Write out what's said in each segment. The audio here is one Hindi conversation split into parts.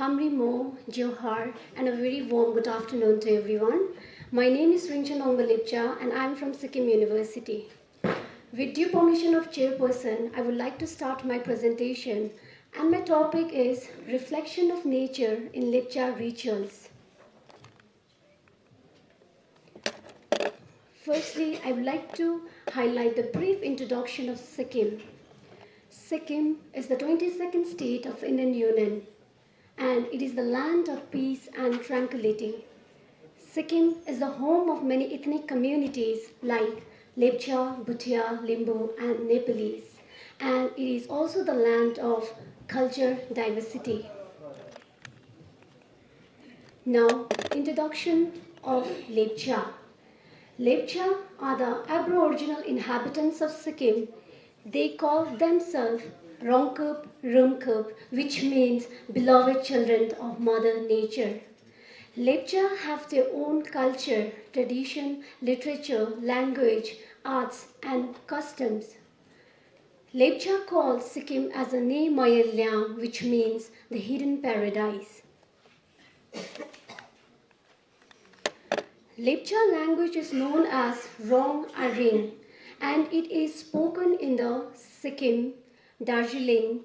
Khamri Mo, Johar, and a very warm good afternoon to everyone. My name is Ringchan Ongolipcha, and I am from Sikkim University. With due permission of Chairperson, I would like to start my presentation, and my topic is Reflection of Nature in Lepcha Rituals. Firstly, I would like to highlight the brief introduction of Sikkim. Sikkim is the 22nd state of Indian Union, and it is the land of peace and tranquility. Sikkim is the home of many ethnic communities like Lepcha, Bhutia, Limbu, and Nepalese, and it is also the land of culture diversity. Now, introduction of Lepcha. Lepcha are the Aboriginal inhabitants of Sikkim. They call themselves Rongkup Rumkup, which means beloved children of Mother Nature. Lepcha have their own culture, tradition, literature, language, arts, and customs. Lepcha calls Sikkim as a Ne Mayel Liang, which means the hidden paradise. Lepcha language is known as Rong Aring, and it is spoken in the Sikkim, Darjeeling,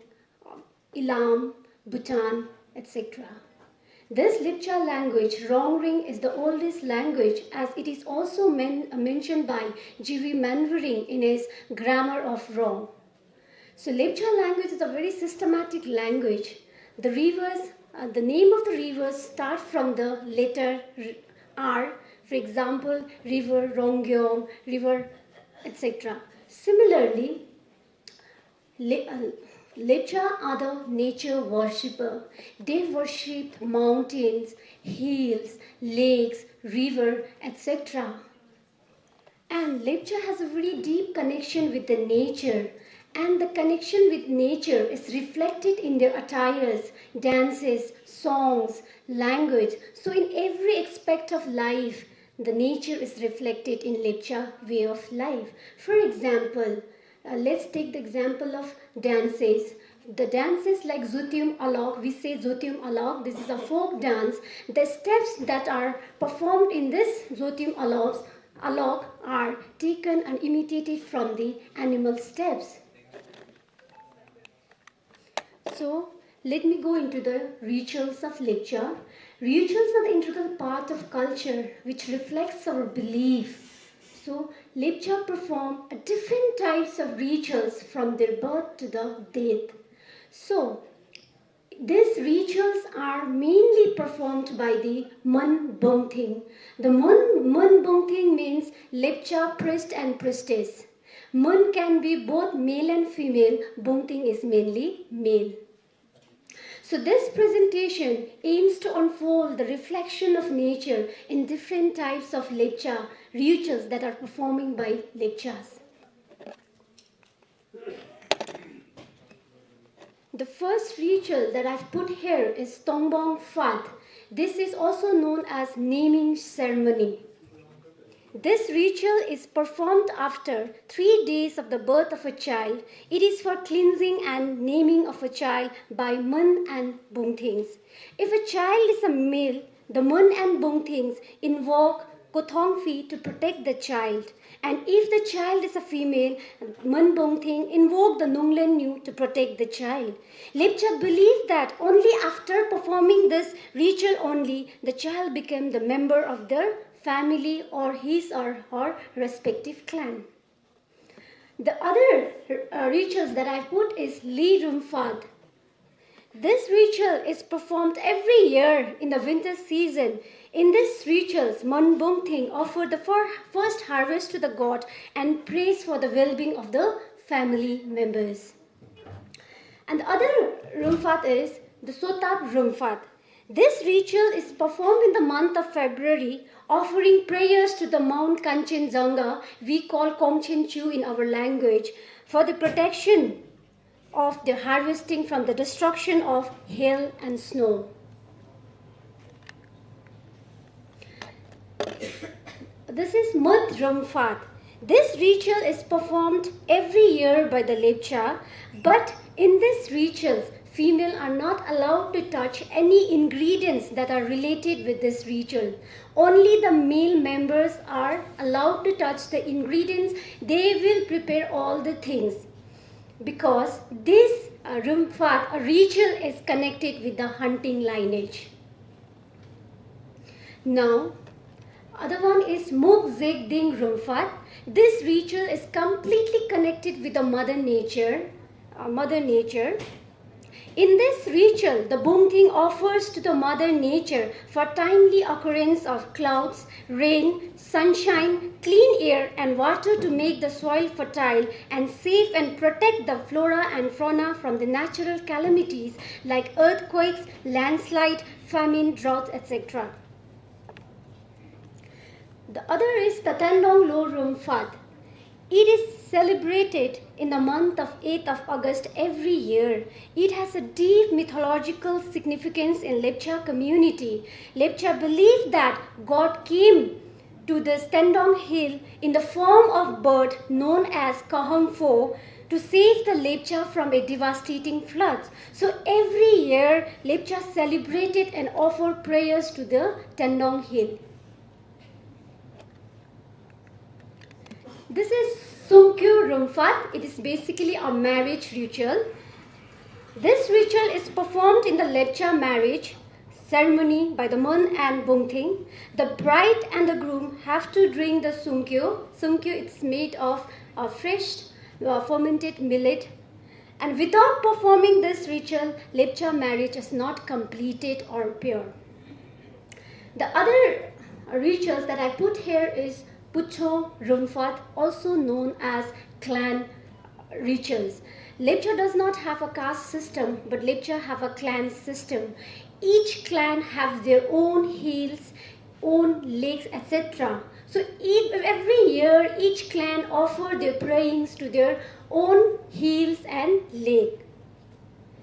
Ilam, Bhutan, etc. This Lepcha language, Rongring, is the oldest language, as it is also mentioned by G.V. Manwaring in his Grammar of Rong. So Lepcha language is a very systematic language. The rivers, the name of the rivers start from the letter R. For example, river Rongyong, river, etc. Similarly, Lepcha are the nature worshipper. They worship mountains, hills, lakes, river, etc. And Lepcha has a very deep connection with the nature, and the connection with nature is reflected in their attires, dances, songs, language. So in every aspect of life, the nature is reflected in Lepcha way of life. For example, let's take the example of dances. The dances like Zutium Alok, we say Zutium Alok, this is a folk dance. The steps that are performed in this Zutium Alok are taken and imitated from the animal steps. So, let me go into the rituals of Lepcha. Rituals are the integral part of culture which reflects our belief. So, Lepcha perform different types of rituals from their birth to the death. So, these rituals are mainly performed by the Mun Bongthing. The Mun Bongthing means Lepcha priest and priestess. Mun can be both male and female. Bongthing is mainly male. So this presentation aims to unfold the reflection of nature in different types of Lepcha rituals that are performed by Lepchas. The first ritual that I've put here is Tongbong Fat. This is also known as naming ceremony. This ritual is performed after 3 days of the birth of a child. It is for cleansing and naming of a child by Mun and Bongthings. If a child is a male, the Mun and Bongthings invoke Kothongfi to protect the child. And if the child is a female, Mun Bongthing invoke the Nunglen Nyu to protect the child. Lepcha believe that only after performing this ritual only, the child became the member of their family or his or her respective clan. The other rituals that I put is Li Rumfad. This ritual is performed every year in the winter season. In this rituals, Mun Bongthing offer the first harvest to the god and prays for the well-being of the family members. And the other Rumfat is the Sotap Rumfat. This ritual is performed in the month of February, offering prayers to the Mount Kanchenjunga, we call Kongchenchu in our language, for the protection of the harvesting from the destruction of hail and snow. This is Mud Rumfat. This ritual is performed every year by the Lepcha, but in this ritual, female are not allowed to touch any ingredients that are related with this ritual. Only the male members are allowed to touch the ingredients. They will prepare all the things, because this Rumfat ritual is connected with the hunting lineage. Now, other one is Muk Zeg Ding Rumfat. This ritual is completely connected with the Mother Nature. In this ritual, the Bungting offers to the Mother Nature for timely occurrence of clouds, rain, sunshine, clean air and water to make the soil fertile and safe and protect the flora and fauna from the natural calamities like earthquakes, landslide, famine, drought, etc. The other is the Tandong Lo Rumfat. It is celebrated in the month of 8th of August every year. It has a deep mythological significance in Lepcha community. Lepcha believe that God came to the Tandong Hill in the form of bird known as Kahong Pho to save the Lepcha from a devastating flood. So every year Lepcha celebrated and offered prayers to the Tandong Hill. This is Sumkyu Rumfat. It is basically a marriage ritual. This ritual is performed in the Lepcha marriage ceremony by the Mun and Bungting. The bride and the groom have to drink the Sumkyu. Sumkyu is made of fresh fermented millet. And without performing this ritual, Lepcha marriage is not completed or pure. The other rituals that I put here is Pucho Rumfat, also known as clan rituals. Lepcha does not have a caste system, but Lepcha have a clan system. Each clan have their own hills, own lakes, etc. So every year, each clan offer their prayings to their own hills and lake.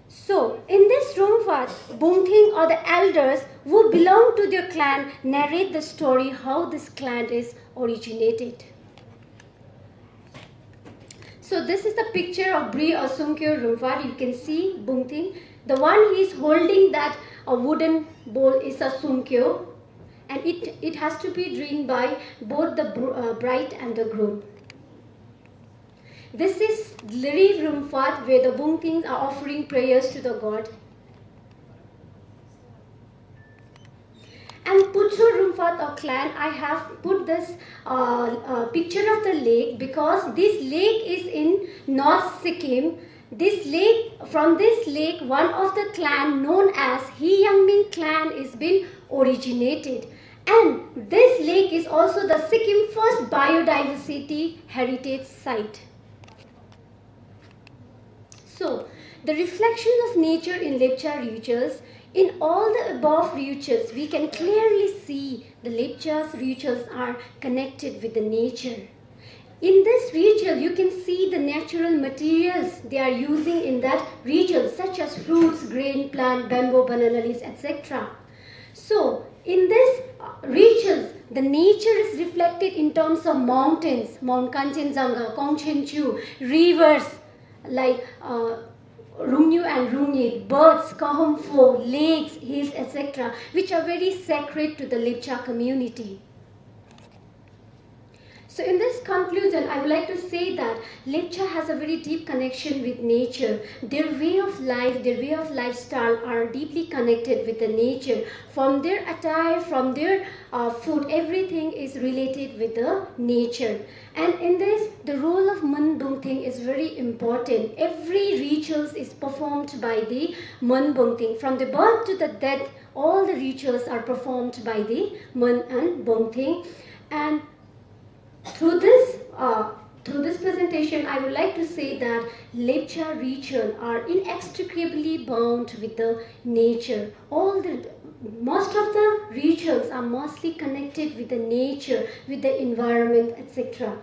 So, in this Rumfat, Bungting or the elders who belong to their clan narrate the story how this clan is originated. So, this is the picture of Bri or Sumkyu Rumfat. You can see Bungting. The one he is holding that a wooden bowl is a Sumkyu, and it has to be drink by both the bride and the groom. This is Liri Rumfat, where the Bungtings are offering prayers to the god. And Pucho Rumfat or clan, I have put this picture of the lake because this lake is in North Sikkim. This lake, from this lake, one of the clan known as He Yangming clan is been originated. And this lake is also the Sikkim first biodiversity heritage site. So, the reflection of nature in Lepcha rituals, in all the above rituals, we can clearly see the Lepcha's rituals are connected with the nature. In this ritual, you can see the natural materials they are using in that ritual, such as fruits, grain, plant, bamboo, banana leaves, etc. So, in this rituals, the nature is reflected in terms of mountains, Mount Kanchenjunga, Kongchenchu, rivers, like Rumnyu and Rumnyi, birds, Kahong Pho, lakes, hills, etc., which are very sacred to the Lepcha community. So in this conclusion, I would like to say that Lepcha has a very deep connection with nature. Their way of life, their way of lifestyle are deeply connected with the nature. From their attire, from their food, everything is related with the nature. And in this, the role of Mun Bungting is very important. Every rituals is performed by the Mun Bungting. From the birth to the death, all the rituals are performed by the Mun and Bungting. And through this presentation, I would like to say that Lepcha rituals are inextricably bound with the nature. Most of the rituals are mostly connected with the nature, with the environment, etc.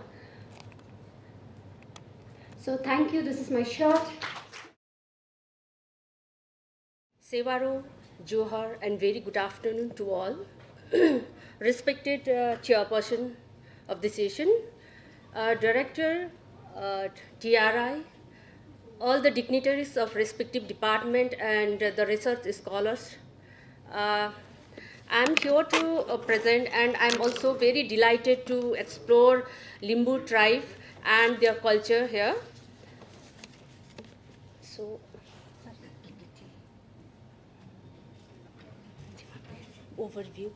So thank you. This is my short. Sevaro, Johar, and very good afternoon to all. Respected chairperson of the session, Director TRI, all the dignitaries of respective department and the research scholars. I'm here to present, and I'm also very delighted to explore Limbu tribe and their culture here. So, overview.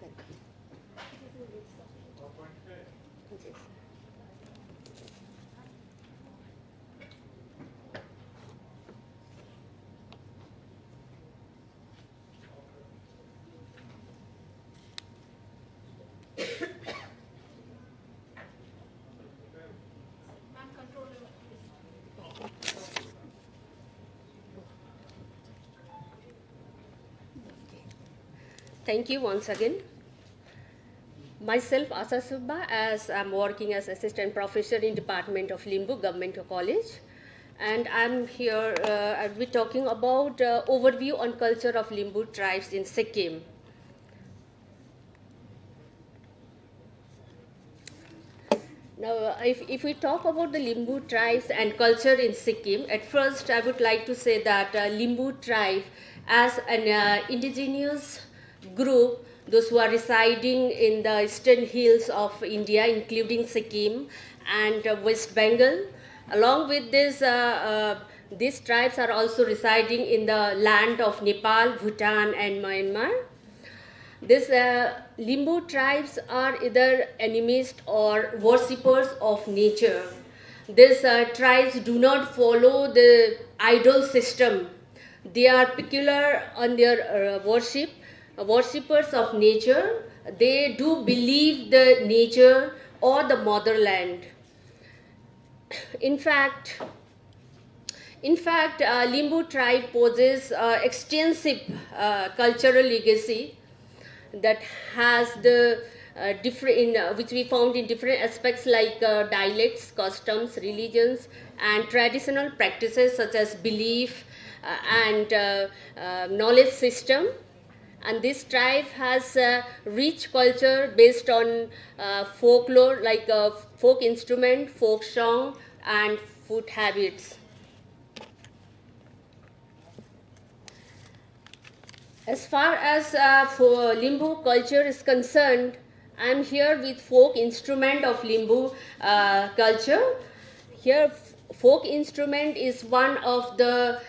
Thank you once again. Myself, Asa Subba, as I'm working as assistant professor in Department of Limbu Government College, and I'm here. I'll be talking about overview on culture of Limbu tribes in Sikkim. Now, if we talk about the Limbu tribes and culture in Sikkim, at first I would like to say that Limbu tribe as an indigenous group, those who are residing in the eastern hills of India, including Sikkim and West Bengal. Along with this, these tribes are also residing in the land of Nepal, Bhutan, and Myanmar. These Limbu tribes are either animists or worshippers of nature. These tribes do not follow the idol system. They are peculiar on their worship, worshippers of nature. They do believe the nature or the motherland. In fact, Limbu tribe possesses extensive cultural legacy that has the which we found in different aspects like dialects, customs, religions, and traditional practices such as belief and knowledge system. And this tribe has rich culture based on folklore like folk instrument, folk song, and food habits. As far as for Limbu culture is concerned, I am here with folk instrument of Limbu culture. Here, folk instrument is one of the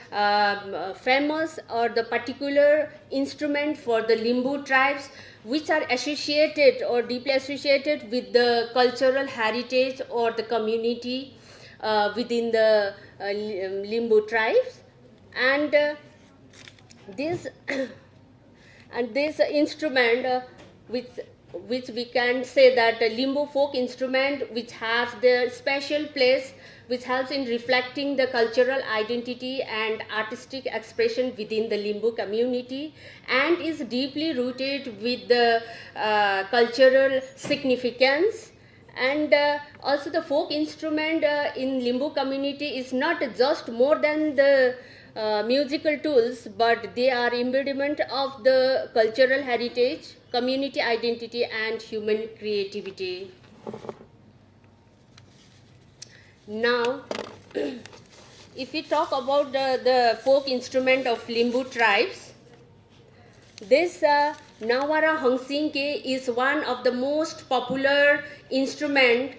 famous or the particular instrument for the Limbu tribes, which are associated or deeply associated with the cultural heritage or the community within the Limbu tribes. And this and this instrument which we can say that Limbu folk instrument, which has the special place, which helps in reflecting the cultural identity and artistic expression within the Limbu community, and is deeply rooted with the cultural significance. And also the folk instrument in Limbu community is not just more than the musical tools, but they are embodiment of the cultural heritage, community identity, and human creativity. Now, if we talk about the folk instrument of Limbu tribes, this Nawara Hongsinke is one of the most popular instrument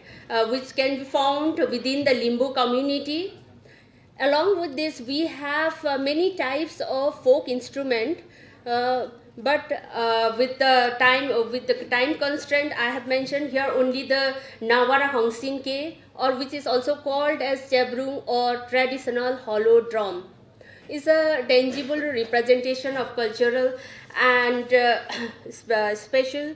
which can be found within the Limbu community. Along with this, we have many types of folk instrument, but with the time constraint, I have mentioned here only the Nawara Hongsinke, or which is also called as Chebrung or traditional hollow drum. Is a tangible representation of cultural and special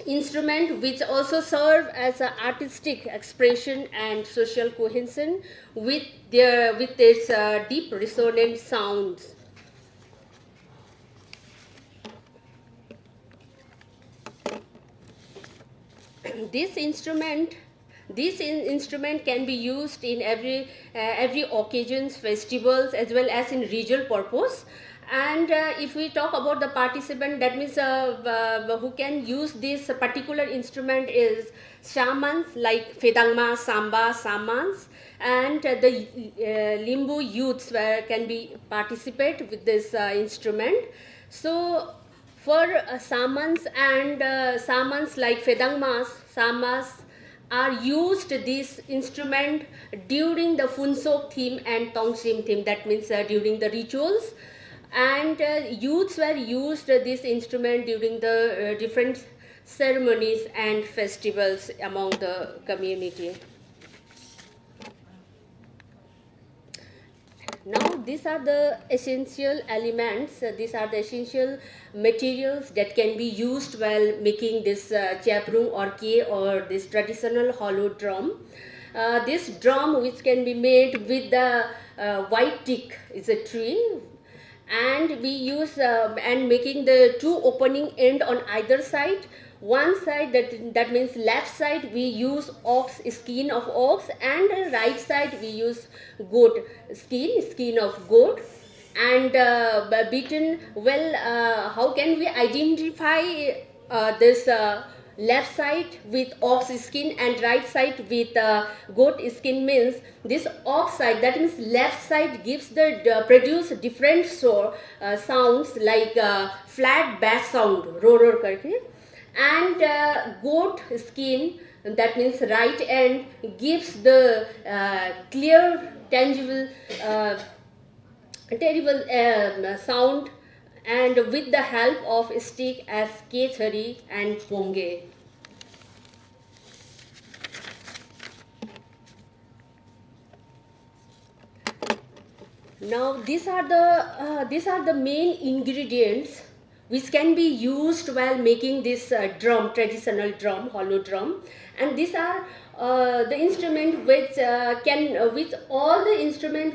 instrument, which also serve as an artistic expression and social cohesion with its deep resonant sounds. This instrument can be used in every occasions, festivals, as well as in regional purpose. And if we talk about the participant, that means who can use this particular instrument is shamans like Fedangma, Samba, Samans, and the Limbu youths can be participate with this instrument. So for samans and samans like Fedangmas, samas are used this instrument during the Funsok theme and Tongsim theme, that means during the rituals, and youths were used this instrument during the different ceremonies and festivals among the community. Now these are the essential elements, these are the essential materials that can be used while making this chaprung or ke or this traditional hollow drum. This drum, which can be made with the white teak, is a tree, and we use and making the two opening end on either side. One side, that means left side, we use ox, skin of ox, and right side we use goat skin of goat, and beaten well. How can we identify this left side with ox skin and right side with goat skin? Means this ox side, that means left side, gives the produce different sounds like flat bass sound, ro ro karke, and goat skin, that means right end, gives the clear tangible terrible sound, and with the help of stick as kechari and ponge. Now these are the main ingredients which can be used while making this traditional drum, hollow drum, and these are the instrument which which all the instrument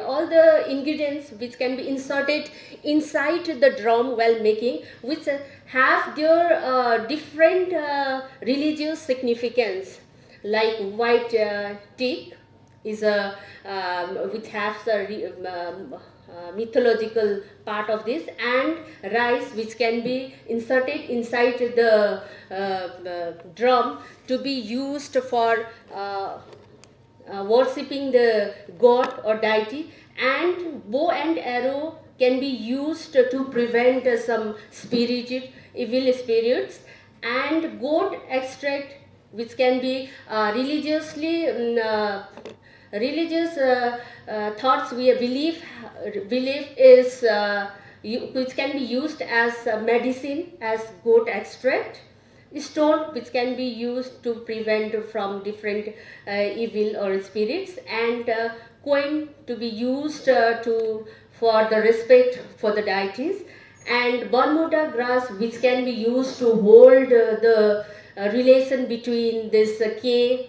all the ingredients which can be inserted inside the drum while making, which have their different religious significance, like white teak is a which has the mythological part of this, and rice which can be inserted inside the drum to be used for worshipping the god or deity, and bow and arrow can be used to prevent some evil spirits, and goat extract which can be religious thoughts we believe is which can be used as medicine, as goat extract, stone which can be used to prevent from different evil or spirits, and coin to be used for the respect for the deities, and Bermuda grass which can be used to hold the relation between this the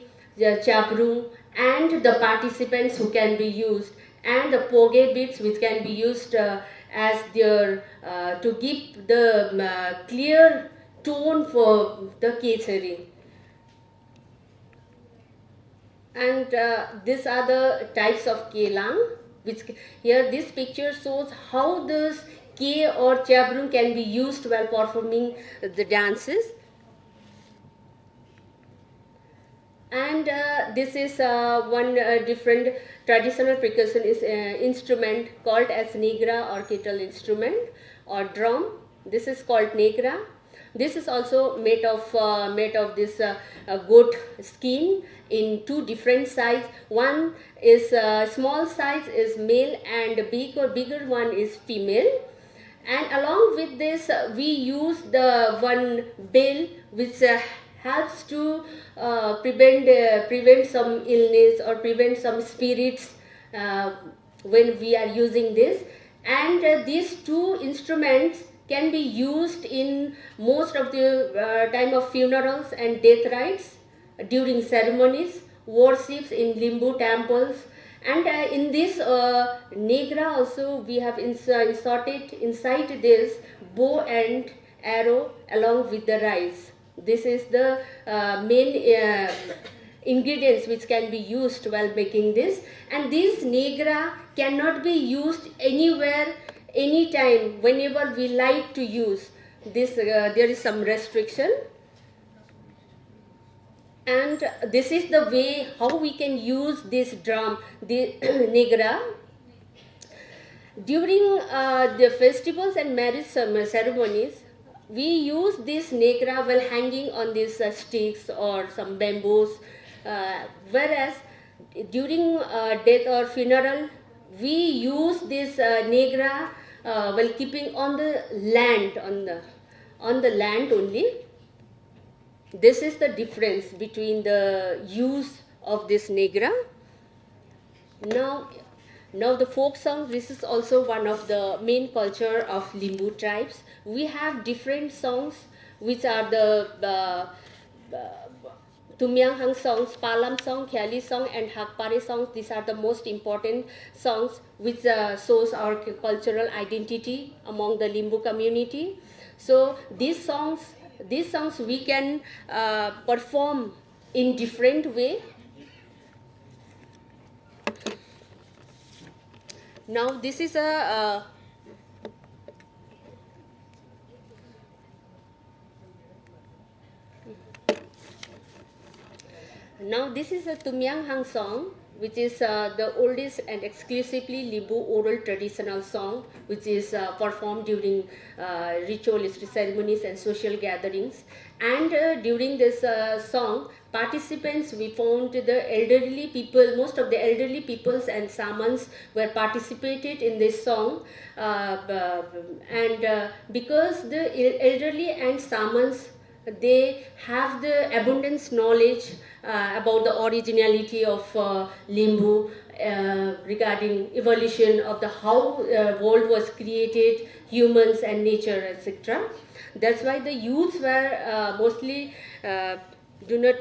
chaprung and the participants who can be used, and the poge beads which can be used as their to give the clear tone for the kechari. And these are the types of kelang, which here this picture shows how this ke or chaprung can be used while performing the dances. And this is one different traditional percussion instrument called as negra or kettle instrument or drum. This is called negra. This is also made of this goat skin in two different sizes. One is small size is male, and bigger one is female. And along with this, we use the one bell which helps to prevent some illness or prevent some spirits when we are using this. And these two instruments can be used in most of the time of funerals and death rites, during ceremonies, worships in Limbu temples. And in this negra also we have inserted inside this bow and arrow along with the rice. This is the main ingredients which can be used while making this, and this negra cannot be used anywhere, anytime, whenever we like to use this. There is some restriction. And this is the way how we can use this drum, the negra. During the festivals and marriage ceremonies, we use this negra while hanging on these sticks or some bamboos. Whereas during death or funeral, we use this negra while keeping on the land, on the land only. This is the difference between the use of this negra. Now the folk song, this is also one of the main culture of Limbu tribes. We have different songs which are the Tumyanghang songs, Palam song, Khyali song and Hakpare songs. These are the most important songs which shows our cultural identity among the Limbu community. So these songs we can perform in different way. Now this is a Tumyanghang song, which is the oldest and exclusively Limbu oral traditional song, which is performed during ritualistic ceremonies and social gatherings. And during this song, participants, we found the elderly people, most of the elderly peoples and shamans were participated in this song. Because the elderly and shamans, they have the abundance knowledge about the originality of Limbu, regarding evolution of the how world was created, humans and nature, etc. That's why the youths were mostly do not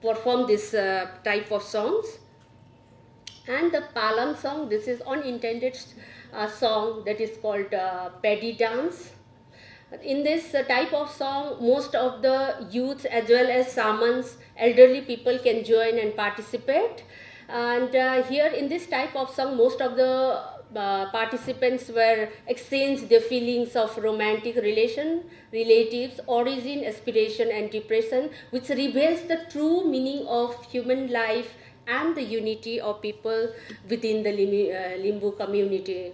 perform this type of songs. And the Palam song, this is unintended song that is called paddy dance. In this type of song, most of the youths as well as shamans, elderly people can join and participate. And here in this type of song, most of the participants were exchange their feelings of romantic relation, relatives, origin, aspiration and depression, which reveals the true meaning of human life and the unity of people within the Limbu community.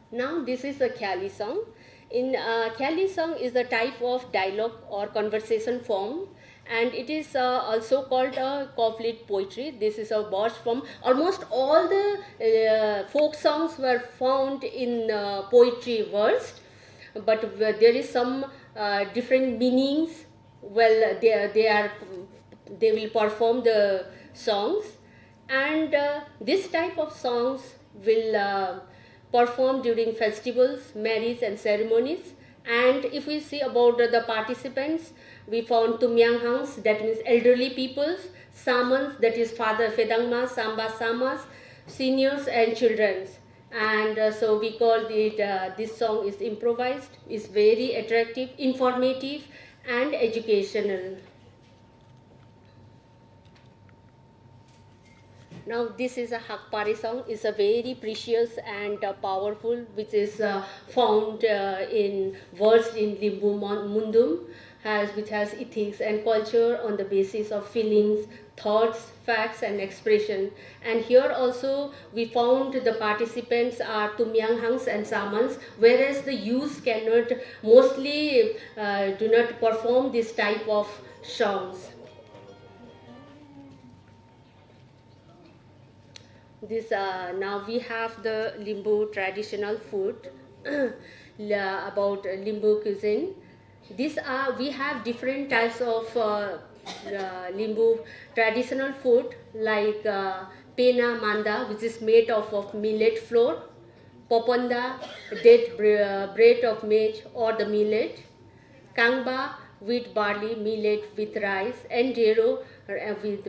Now this is the Khyali song. In Khyali song is a type of dialogue or conversation form, and it is also called couplet poetry. This is a verse form. Almost all the folk songs were found in poetry verse, but there is some different meanings. Well, they will perform the songs, and this type of songs will performed during festivals, marriage and ceremonies. And if we see about the participants, we found Tumyanghangs, that means elderly peoples, Samans, that is Father Fedangma, Samba Samas, seniors and children. And so we call it, this song is improvised, is very attractive, informative and educational. Now this is a Hakpare song, is a very precious and powerful, which is found in verse in Limbu Mundum, which has ethics and culture on the basis of feelings, thoughts, facts and expression. And here also we found the participants are Tumyanghangs and Samans, whereas the youth cannot, mostly do not perform this type of songs. This now we have the Limbu traditional food about Limbu cuisine. These are, we have different types of Limbu traditional food like pena manda, which is made of millet flour, popanda, dead bread of maize or the millet, kangba, wheat, barley, millet with rice, and dero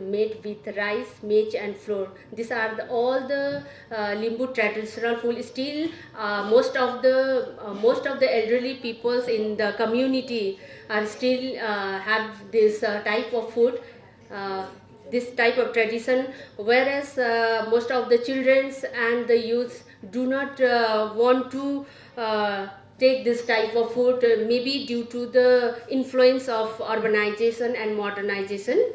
made with rice, maize and flour. These are all the Limbu traditional food. Still, most of the elderly peoples in the community are still have this type of food. This type of tradition, whereas most of the children and the youths do not want to take this type of food, maybe due to the influence of urbanization and modernization.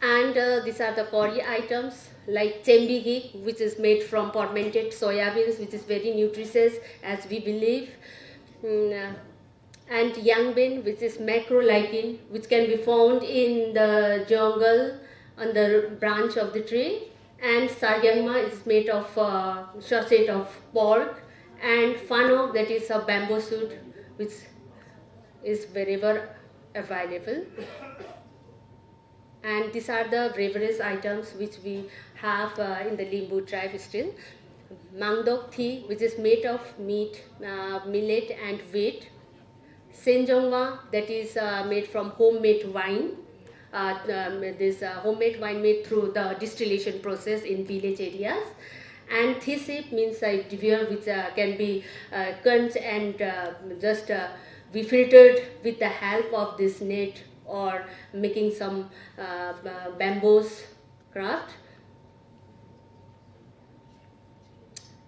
And these are the curry items like chembigik, which is made from fermented soya beans, which is very nutritious as we believe. And yangbin, which is macrolicin, which can be found in the jungle on the branch of the tree. And saryangma is made of sausage of pork. And fanok, that is a bamboo shoot, which is wherever available. And these are the beverage items which we have in the Limbu tribe still. Mangdok tea, which is made of meat, millet and wheat. Senjongwa, that is made from homemade wine. This homemade wine made through the distillation process in village areas. And thisip means a beer which can be quenched and just be filtered with the help of this net or making some bamboos craft.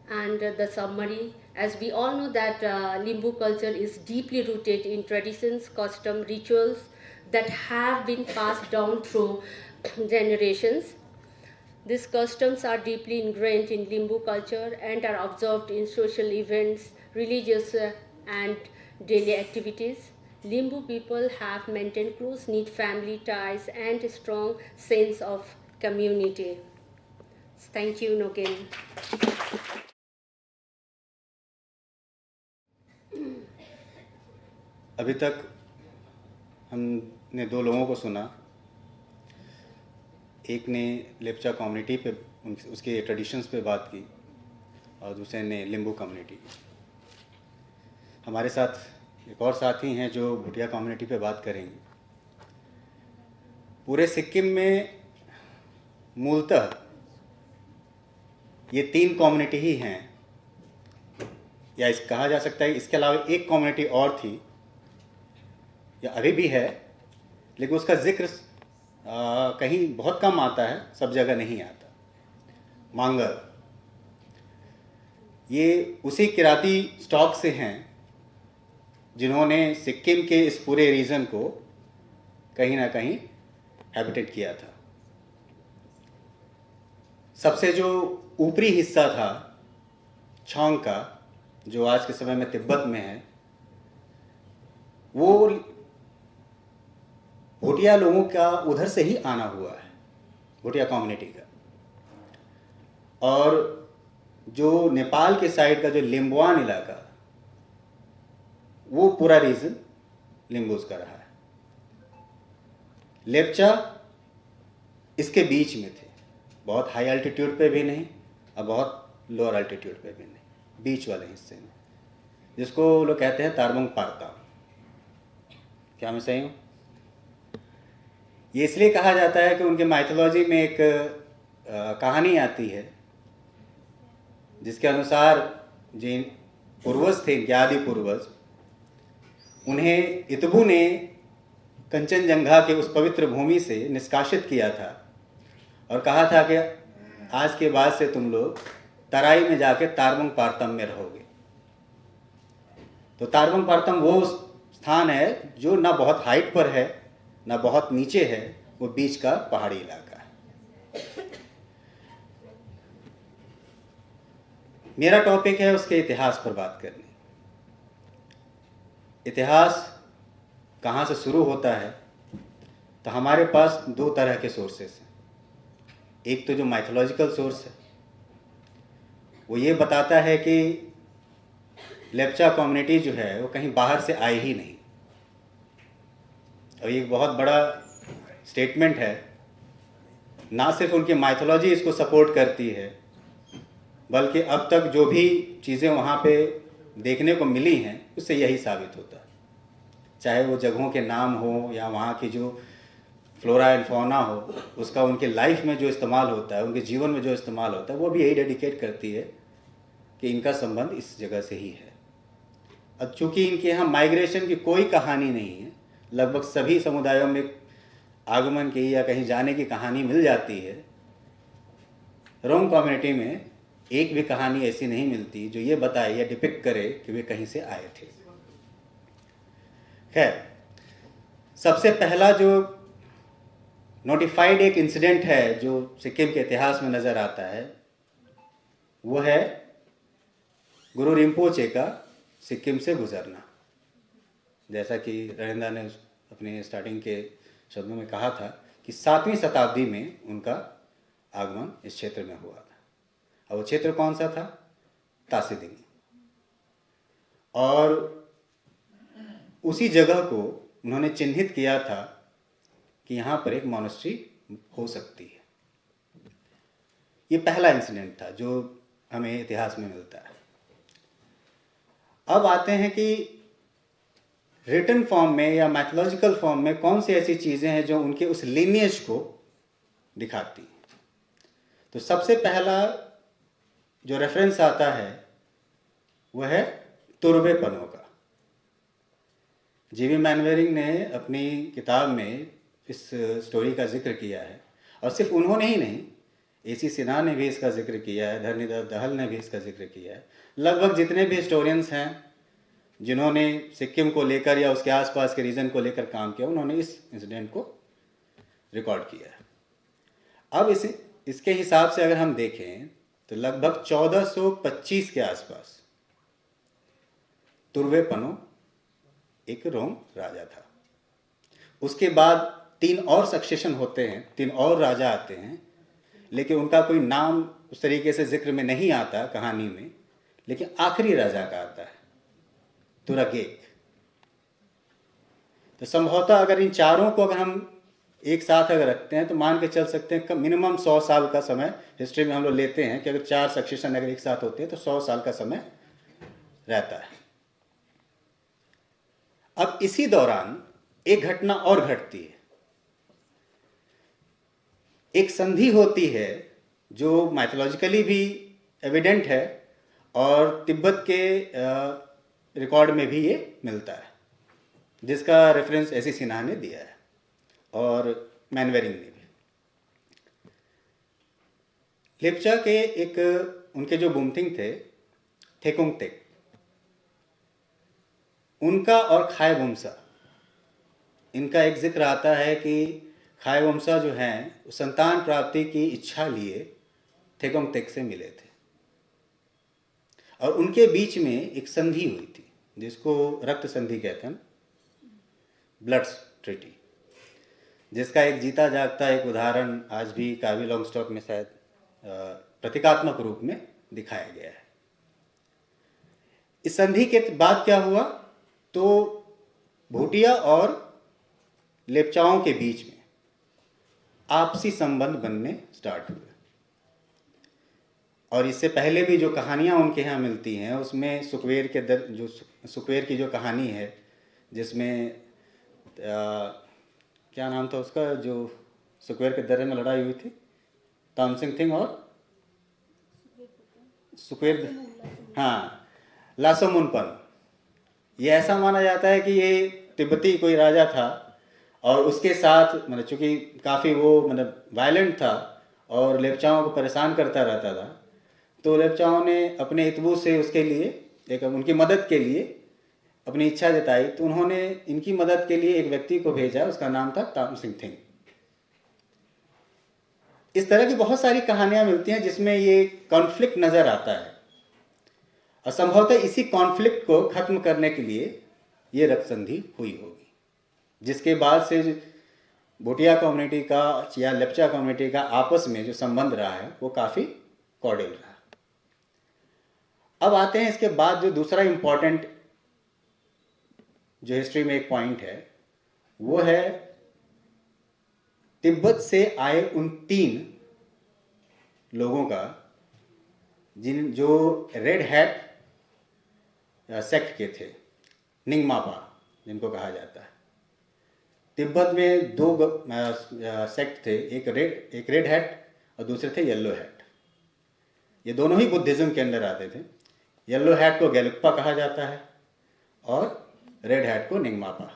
And the summary, as we all know that Limbu culture is deeply rooted in traditions, custom, rituals that have been passed down through generations. These customs are deeply ingrained in Limbu culture and are observed in social events, religious and daily activities. Limbu people have maintained close-knit family ties and a strong sense of community. Thank you, Nogen. अभी तक हमने दो लोगों को सुना, एक ने लेप्चा कम्युनिटी पे उसके ट्रेडिशंस पे बात की और दूसरे ने लिम्बू कम्युनिटी। हमारे साथ एक और साथी हैं जो भुटिया कम्युनिटी पे बात करेंगे। पूरे सिक्किम में मूलतः ये 3 कम्युनिटी ही हैं, या कहा जा सकता है इसके अलावा एक कम्युनिटी और थी या अभी भी है, लेकिन उसका जिक्र कहीं बहुत कम आता है, सब जगह नहीं आता। मांगर, ये उसी किराती स्टॉक से हैं जिन्होंने सिक्किम के इस पूरे रीजन को कहीं ना कहीं हैबिटेट किया था। सबसे जो ऊपरी हिस्सा था छौंग का, जो आज के समय में तिब्बत में है, वो भुटिया लोगों का उधर से ही आना हुआ है, भुटिया कम्युनिटी का। और जो नेपाल के साइड का जो लिम्बुआन इलाका, वो पूरा रीजन लिम्बूज का रहा है। लेप्चा इसके बीच में थे, बहुत हाई अल्टीट्यूड पे भी नहीं और बहुत लोअर अल्टीट्यूड पे भी नहीं, बीच वाले हिस्से में, जिसको लोग कहते हैं तारबुंग पारता। क्या मैं सही हूँ? ये इसलिए कहा जाता है कि उनके माइथोलॉजी में एक कहानी आती है जिसके अनुसार जिन पूर्वज थे, इनके आदि पूर्वज, उन्हें इतबू ने कंचनजंगा के उस पवित्र भूमि से निष्कासित किया था और कहा था कि आज के बाद से तुम लोग तराई में जाके तारबुंग पारतम में रहोगे। तो तारबुंग पारतम वो स्थान है जो ना बहुत हाइट पर है ना बहुत नीचे है, वो बीच का पहाड़ी इलाका है। मेरा टॉपिक है उसके इतिहास पर बात करनी। इतिहास कहाँ से शुरू होता है, तो हमारे पास 2 तरह के सोर्सेस हैं। एक तो जो माइथोलॉजिकल सोर्स है, वो ये बताता है कि लेप्चा कम्युनिटी जो है वो कहीं बाहर से आई ही नहीं। और ये बहुत बड़ा स्टेटमेंट है। ना सिर्फ उनकी माइथोलॉजी इसको सपोर्ट करती है, बल्कि अब तक जो भी चीज़ें वहाँ पे देखने को मिली हैं उससे यही साबित होता है। चाहे वो जगहों के नाम हो या वहाँ की जो फ्लोरा एंड फौना हो, उसका उनके लाइफ में जो इस्तेमाल होता है, उनके जीवन में जो इस्तेमाल होता है, वो भी यही डेडिकेट करती है कि इनका संबंध इस जगह से ही है। अब चूँकि इनके यहाँ माइग्रेशन की कोई कहानी नहीं है, लगभग सभी समुदायों में आगमन की या कहीं जाने की कहानी मिल जाती है, रोम कम्युनिटी में एक भी कहानी ऐसी नहीं मिलती जो ये बताए या डिपिक्ट करे कि वे कहीं से आए थे। खैर, सबसे पहला जो नोटिफाइड एक इंसिडेंट है जो सिक्किम के इतिहास में नजर आता है, वो है गुरु रिम्पोचे का सिक्किम से गुजरना। जैसा कि रविंद्र ने अपने स्टार्टिंग के शब्दों में कहा था कि 7वीं शताब्दी में उनका आगमन इस क्षेत्र में हुआ था। और वो क्षेत्र कौन सा था? तासीदिंग। और उसी जगह को उन्होंने चिन्हित किया था कि यहाँ पर एक मॉनेस्ट्री हो सकती है। ये पहला इंसिडेंट था जो हमें इतिहास में मिलता है। अब आते हैं कि रिटन फॉर्म में या मैथोलॉजिकल फॉर्म में कौन सी ऐसी चीज़ें हैं जो उनके उस लिनिएज को दिखाती हैं। तो सबसे पहला जो रेफरेंस आता है वह है तुर्वेपनों का। जीवी मैनवेरिंग ने अपनी किताब में इस स्टोरी का जिक्र किया है, और सिर्फ उन्होंने ही नहीं, AC सिन्हा ने भी इसका जिक्र किया है, धरणीधर दहल ने भी इसका जिक्र किया है। लगभग जितने भी हिस्टोरियंस हैं जिन्होंने सिक्किम को लेकर या उसके आसपास के रीजन को लेकर काम किया, उन्होंने इस इंसिडेंट को रिकॉर्ड किया है। अब इसके हिसाब से अगर हम देखें तो लगभग 1425 के आसपास तुर्वेपनो एक रोम राजा था। उसके बाद 3 और सक्सेशन होते हैं, 3 और राजा आते हैं, लेकिन उनका कोई नाम उस तरीके से जिक्र में नहीं आता कहानी में। लेकिन आखिरी राजा का आता है तुरागेक। तो संभवतः अगर इन चारों को अगर हम एक साथ अगर रखते हैं तो मान के चल सकते हैं कि मिनिमम 100 साल का समय हिस्ट्री में हम लोग लेते हैं कि अगर 4 सक्सेशन अगर एक साथ होते हैं तो 100 साल का समय रहता है। अब इसी दौरान एक घटना और घटती है। एक संधि होती है जो माइथोलॉजिकली भी एविडेंट है और तिब्बत के रिकॉर्ड में भी ये मिलता है, जिसका रेफरेंस AC सिन्हा ने दिया है और मैनवेरिंग ने भी। लेप्चा के एक उनके जो बुमथिंग थे थेकुंगतेक, उनका और खायबुमसा, इनका एक जिक्र आता है कि खायबुमसा जो हैं संतान प्राप्ति की इच्छा लिए थेकुंगतेक से मिले थे और उनके बीच में एक संधि हुई थी जिसको रक्त संधि कहते हैं, ब्लड ट्रीटी, जिसका एक जीता जागता एक उदाहरण आज भी कार्बी लॉन्गस्टॉक में शायद प्रतीकात्मक रूप में दिखाया गया है। इस संधि के बाद क्या हुआ तो भूटिया और लेप्चाओं के बीच में आपसी संबंध बनने स्टार्ट हुए। और इससे पहले भी जो कहानियां उनके यहाँ मिलती हैं उसमें सुकवेर की जो कहानी है जिसमें क्या नाम था उसका, जो सुकवेर के दर्रे में लड़ाई हुई थी, तामसिंग थिंग और सुकवेर, हाँ, लासोमुनपन। ये ऐसा माना जाता है कि ये तिब्बती कोई राजा था और उसके साथ मतलब चूंकि काफ़ी वो मतलब वायलेंट था और लेप्चाओं को परेशान करता रहता था, तो लेप्चाओं ने अपने इतबू से उसके लिए एक उनकी मदद के लिए अपनी इच्छा जताई। तो उन्होंने इनकी मदद के लिए एक व्यक्ति को भेजा, उसका नाम था तामसिंग थिंग। इस तरह की बहुत सारी कहानियां मिलती हैं जिसमें ये कॉन्फ्लिक्ट नजर आता है और संभवतः इसी कॉन्फ्लिक्ट को खत्म करने के लिए ये रक्त संधि हुई होगी, जिसके बाद से भूटिया कम्युनिटी का या लेप्चा कम्युनिटी का आपस में जो संबंध रहा है वो काफ़ी कॉर्डियल रहा। अब आते हैं इसके बाद जो दूसरा इंपॉर्टेंट जो हिस्ट्री में एक पॉइंट है वो है तिब्बत से आए उन 3 लोगों का जो रेड हैट सेक्ट के थे, निंगमापा जिनको कहा जाता है। तिब्बत में 2 सेक्ट थे, एक रेड हैट और दूसरे थे येलो हैट। ये दोनों ही बुद्धिज्म के अंदर आते थे। येलो हैट को गेलुक्पा कहा जाता है और रेड हैट को निंगमापा।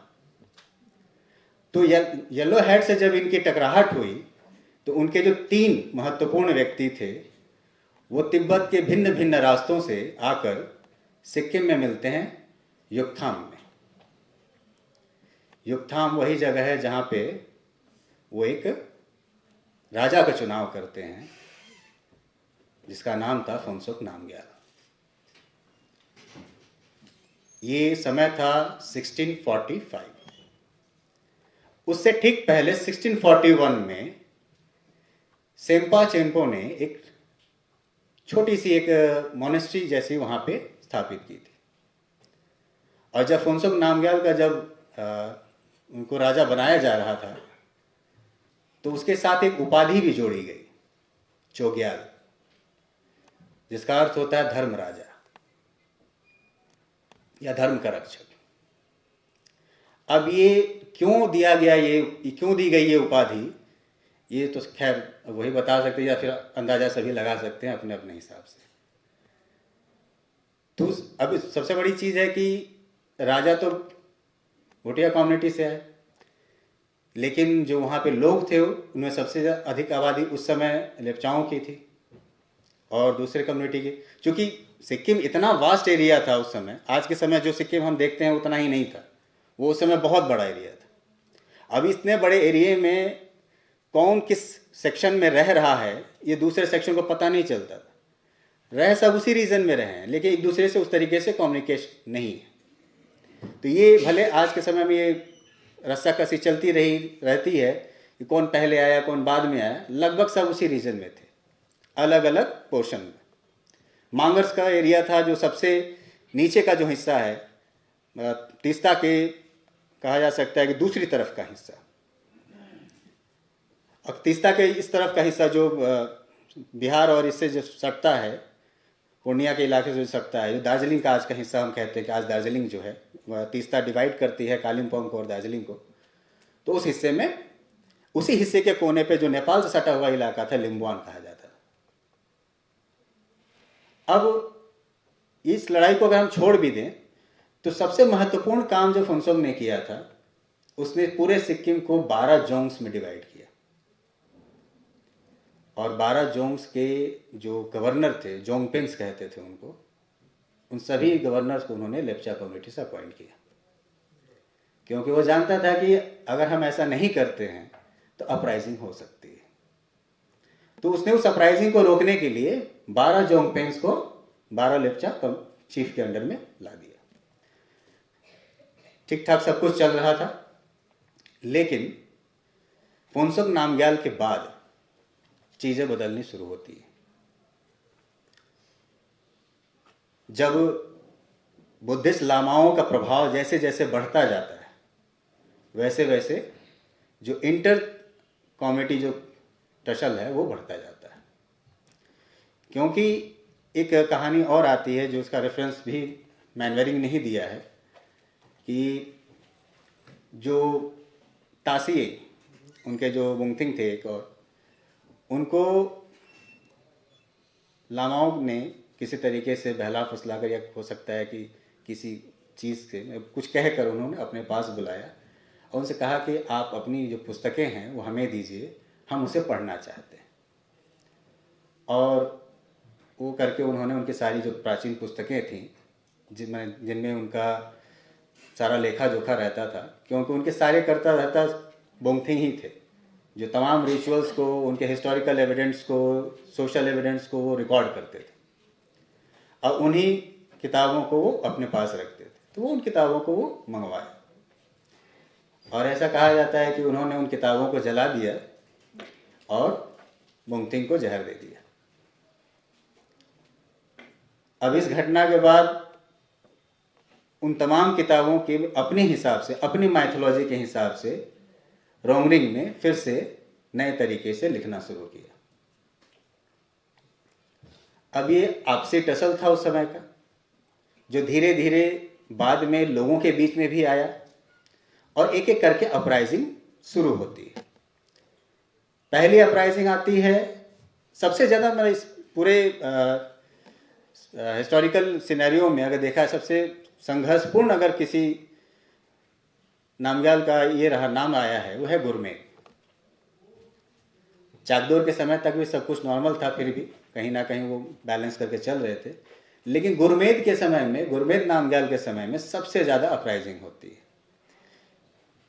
तो येलो हैट से जब इनकी टकराहट हुई तो उनके जो 3 महत्वपूर्ण व्यक्ति थे वो तिब्बत के भिन्न भिन्न रास्तों से आकर सिक्किम में मिलते हैं युक्थाम में। युक्थाम वही जगह है जहाँ पे वो एक राजा का चुनाव करते हैं जिसका नाम था फोंसोक नामग्याल। ये समय था 1645। उससे ठीक पहले 1641 में सेम्पा चेम्पो ने एक छोटी सी एक मोनेस्ट्री जैसी वहां पे स्थापित की थी। और जब फोंसोक नामग्याल का जब उनको राजा बनाया जा रहा था तो उसके साथ एक उपाधि भी जोड़ी गई, चोग्याल, जिसका अर्थ होता है धर्म राजा या धर्म का रक्षक। अब ये क्यों दिया गया, ये क्यों दी गई ये उपाधि, ये तो खैर वही बता सकते हैं या फिर अंदाजा सभी लगा सकते हैं अपने अपने हिसाब से। तो अब सबसे बड़ी चीज है कि राजा तो भूटिया कम्युनिटी से है, लेकिन जो वहाँ पे लोग थे उनमें सबसे अधिक आबादी उस समय लेप्चाओं की थी और दूसरे कम्युनिटी की। क्योंकि सिक्किम इतना वास्ट एरिया था उस समय, आज के समय जो सिक्किम हम देखते हैं उतना ही नहीं था, वो उस समय बहुत बड़ा एरिया था। अब इतने बड़े एरिया में कौन किस सेक्शन में रह रहा है ये दूसरे सेक्शन को पता नहीं चलता था। रह सब उसी रीजन में रहे हैं लेकिन एक दूसरे से उस तरीके से कम्युनिकेशन नहीं है। तो ये भले आज के समय में ये रस्साकसी चलती रहती है कि कौन पहले आया कौन बाद में आया, लगभग सब उसी रीजन में थे, अलग अलग पोर्शन में। मांगर्स का एरिया था जो सबसे नीचे का जो हिस्सा है, तीस्ता के कहा जा सकता है कि दूसरी तरफ का हिस्सा। अब तीस्ता के इस तरफ का हिस्सा जो बिहार और इससे जो सटता है, पूर्णिया के इलाके से जो सटता है, जो दार्जिलिंग का आज का हिस्सा हम कहते हैं कि आज दार्जिलिंग जो है वह तीस्ता डिवाइड करती है कालिम्पोंग को और दार्जिलिंग को। तो उस हिस्से में, उसी हिस्से के कोने पे जो नेपाल से सटा हुआ इलाका था लिम्बुआन कहा जाता था। अब इस लड़ाई को अगर हम छोड़ भी दें तो सबसे महत्वपूर्ण काम जो फोंसोक ने किया था, उसने पूरे सिक्किम को 12 जोंग्स में डिवाइड किया और 12 जोंग्स के जो गवर्नर थे, जोंगपेंस कहते थे उनको, उन सभी गवर्नर्स को उन्होंने लेप्चा कम्युनिटी से अपॉइंट किया, क्योंकि वो जानता था कि अगर हम ऐसा नहीं करते हैं तो अपराइजिंग हो सकती है। तो उसने उस अपराइजिंग को रोकने के लिए 12 जोंगपेंस को 12 लेप्चा चीफ के अंडर में ला दिया। ठीक ठाक सब कुछ चल रहा था, लेकिन फोंसोक नामग्याल के बाद चीजें बदलनी शुरू होती है। जब बुद्धिस्ट लामाओं का प्रभाव जैसे जैसे बढ़ता जाता है, वैसे वैसे जो इंटर कम्युनिटी जो टसल है वो बढ़ता जाता है। क्योंकि एक कहानी और आती है जो उसका रेफरेंस भी मैनवेरिंग ने ही दिया है कि जो तासिए, उनके जो मुंगथिंग थे एक, और उनको लामाओं ने किसी तरीके से बहला फुसला कर, या हो सकता है कि किसी चीज़ से कुछ कहकर उन्होंने अपने पास बुलाया और उनसे कहा कि आप अपनी जो पुस्तकें हैं वो हमें दीजिए, हम उसे पढ़ना चाहते हैं। और वो करके उन्होंने उनकी सारी जो प्राचीन पुस्तकें थीं जिनमें उनका सारा लेखा जोखा रहता था, क्योंकि उनके सारे करता रहता बोंगथिंग ही थे, जो तमाम रिचुअल्स को, उनके हिस्टोरिकल एविडेंस को, सोशल एविडेंस को वो रिकॉर्ड करते थे और उन्हीं किताबों को वो अपने पास रखते थे। तो वो उन किताबों को वो मंगवाए और ऐसा कहा जाता है कि उन्होंने उन किताबों को जला दिया और बोंगथिंग को जहर दे दिया। अब इस घटना के बाद उन तमाम किताबों के अपने हिसाब से, अपनी माइथोलॉजी के हिसाब से रोंगरिंग ने फिर से नए तरीके से लिखना शुरू किया। अब ये आपसी टसल था उस समय का, जो धीरे धीरे बाद में लोगों के बीच में भी आया और एक एक करके अपराइजिंग शुरू होती है। पहली अपराइजिंग आती है, सबसे ज़्यादा मैं इस पूरे हिस्टोरिकल सिनेरियो में अगर देखा, सबसे संघर्षपूर्ण अगर किसी नामग्याल का ये रहा नाम आया है वो है गुरमेक। चाकदौर के समय तक भी सब कुछ नॉर्मल था, फिर भी कहीं ना कहीं वो बैलेंस करके चल रहे थे। लेकिन गुरमेद के समय में, गुरमेद नामग्याल के समय में सबसे ज़्यादा अपराइजिंग होती है,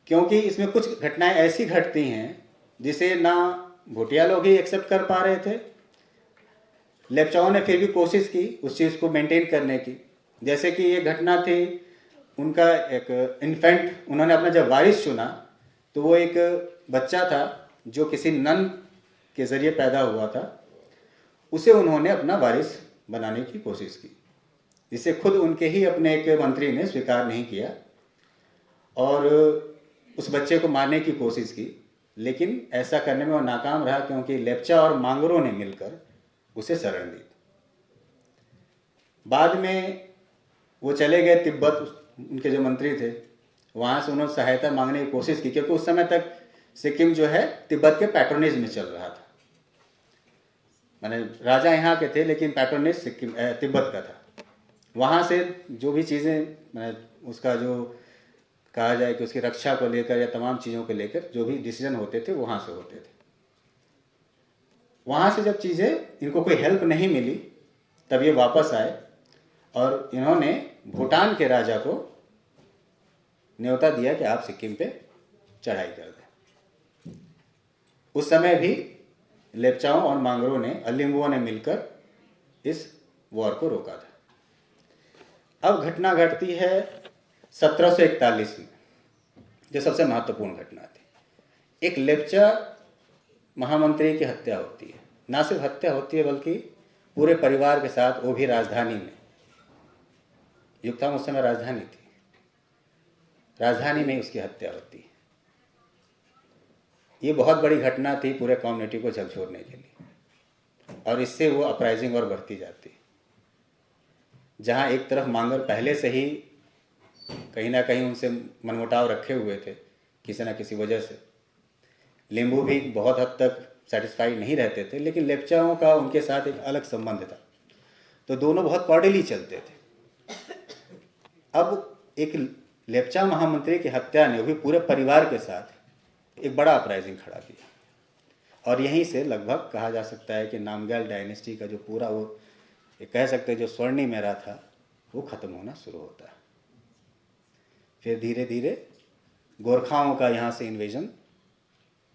क्योंकि इसमें कुछ घटनाएं ऐसी घटती हैं जिसे ना भूटिया लोग ही एक्सेप्ट कर पा रहे थे, लेप्चाओं ने फिर भी कोशिश की उस चीज़ को मेंटेन करने की। जैसे कि ये घटना थी, उनका एक इन्फेंट, उन्होंने अपना जब वारिस चुना तो वो एक बच्चा था जो किसी नन के ज़रिए पैदा हुआ था, उसे उन्होंने अपना वारिस बनाने की कोशिश की, जिसे खुद उनके ही अपने एक मंत्री ने स्वीकार नहीं किया और उस बच्चे को मारने की कोशिश की। लेकिन ऐसा करने में वो नाकाम रहा, क्योंकि लेप्चा और मांगरों ने मिलकर उसे शरण दी। बाद में वो चले गए तिब्बत, उनके जो मंत्री थे वहाँ से उन्होंने सहायता मांगने की कोशिश की, क्योंकि उस समय तक सिक्किम जो है तिब्बत के पैट्रोनेज में चल रहा था। माने राजा यहाँ के थे लेकिन पैट्रोनेज सिक्किम तिब्बत का था। वहाँ से जो भी चीज़ें, उसका जो कहा जाए कि उसकी रक्षा को लेकर या तमाम चीज़ों को लेकर जो भी डिसीजन होते थे वहाँ से होते थे। वहाँ से जब चीज़ें, इनको कोई हेल्प नहीं मिली, तब ये वापस आए और इन्होंने भूटान के राजा को न्योता दिया कि आप सिक्किम पे चढ़ाई कर दें। उस समय भी लेप्चाओं और मांगरों ने, लिम्बुओं ने मिलकर इस वॉर को रोका था। अब घटना घटती है 1741 में, जो सबसे महत्वपूर्ण घटना थी। एक लेप्चा महामंत्री की हत्या होती है। ना सिर्फ हत्या होती है बल्कि पूरे परिवार के साथ, वो भी राजधानी में। युक्ताम उस समय राजधानी थी, राजधानी में उसकी हत्या होती है। ये बहुत बड़ी घटना थी पूरे कम्युनिटी को झकझोरने के लिए, और इससे वो अपराइजिंग और बढ़ती जाती। जहाँ एक तरफ मांगर पहले से ही कहीं ना कहीं उनसे मनमुटाव रखे हुए थे किसी न किसी वजह से, लिम्बू भी बहुत हद तक सेटिस्फाइड नहीं रहते थे, लेकिन लेप्चाओं का उनके साथ एक अलग संबंध था, तो दोनों बहुत कॉर्डियली चलते थे। अब एक लेप्चा महामंत्री की हत्या ने भी पूरे परिवार के साथ एक बड़ा अपराइजिंग खड़ा किया, और यहीं से लगभग कहा जा सकता है कि नामग्याल डायनेस्टी का जो पूरा वो कह सकते हैं जो स्वर्णिम एरा था वो ख़त्म होना शुरू होता है। फिर धीरे धीरे गोरखाओं का यहाँ से इन्वेजन,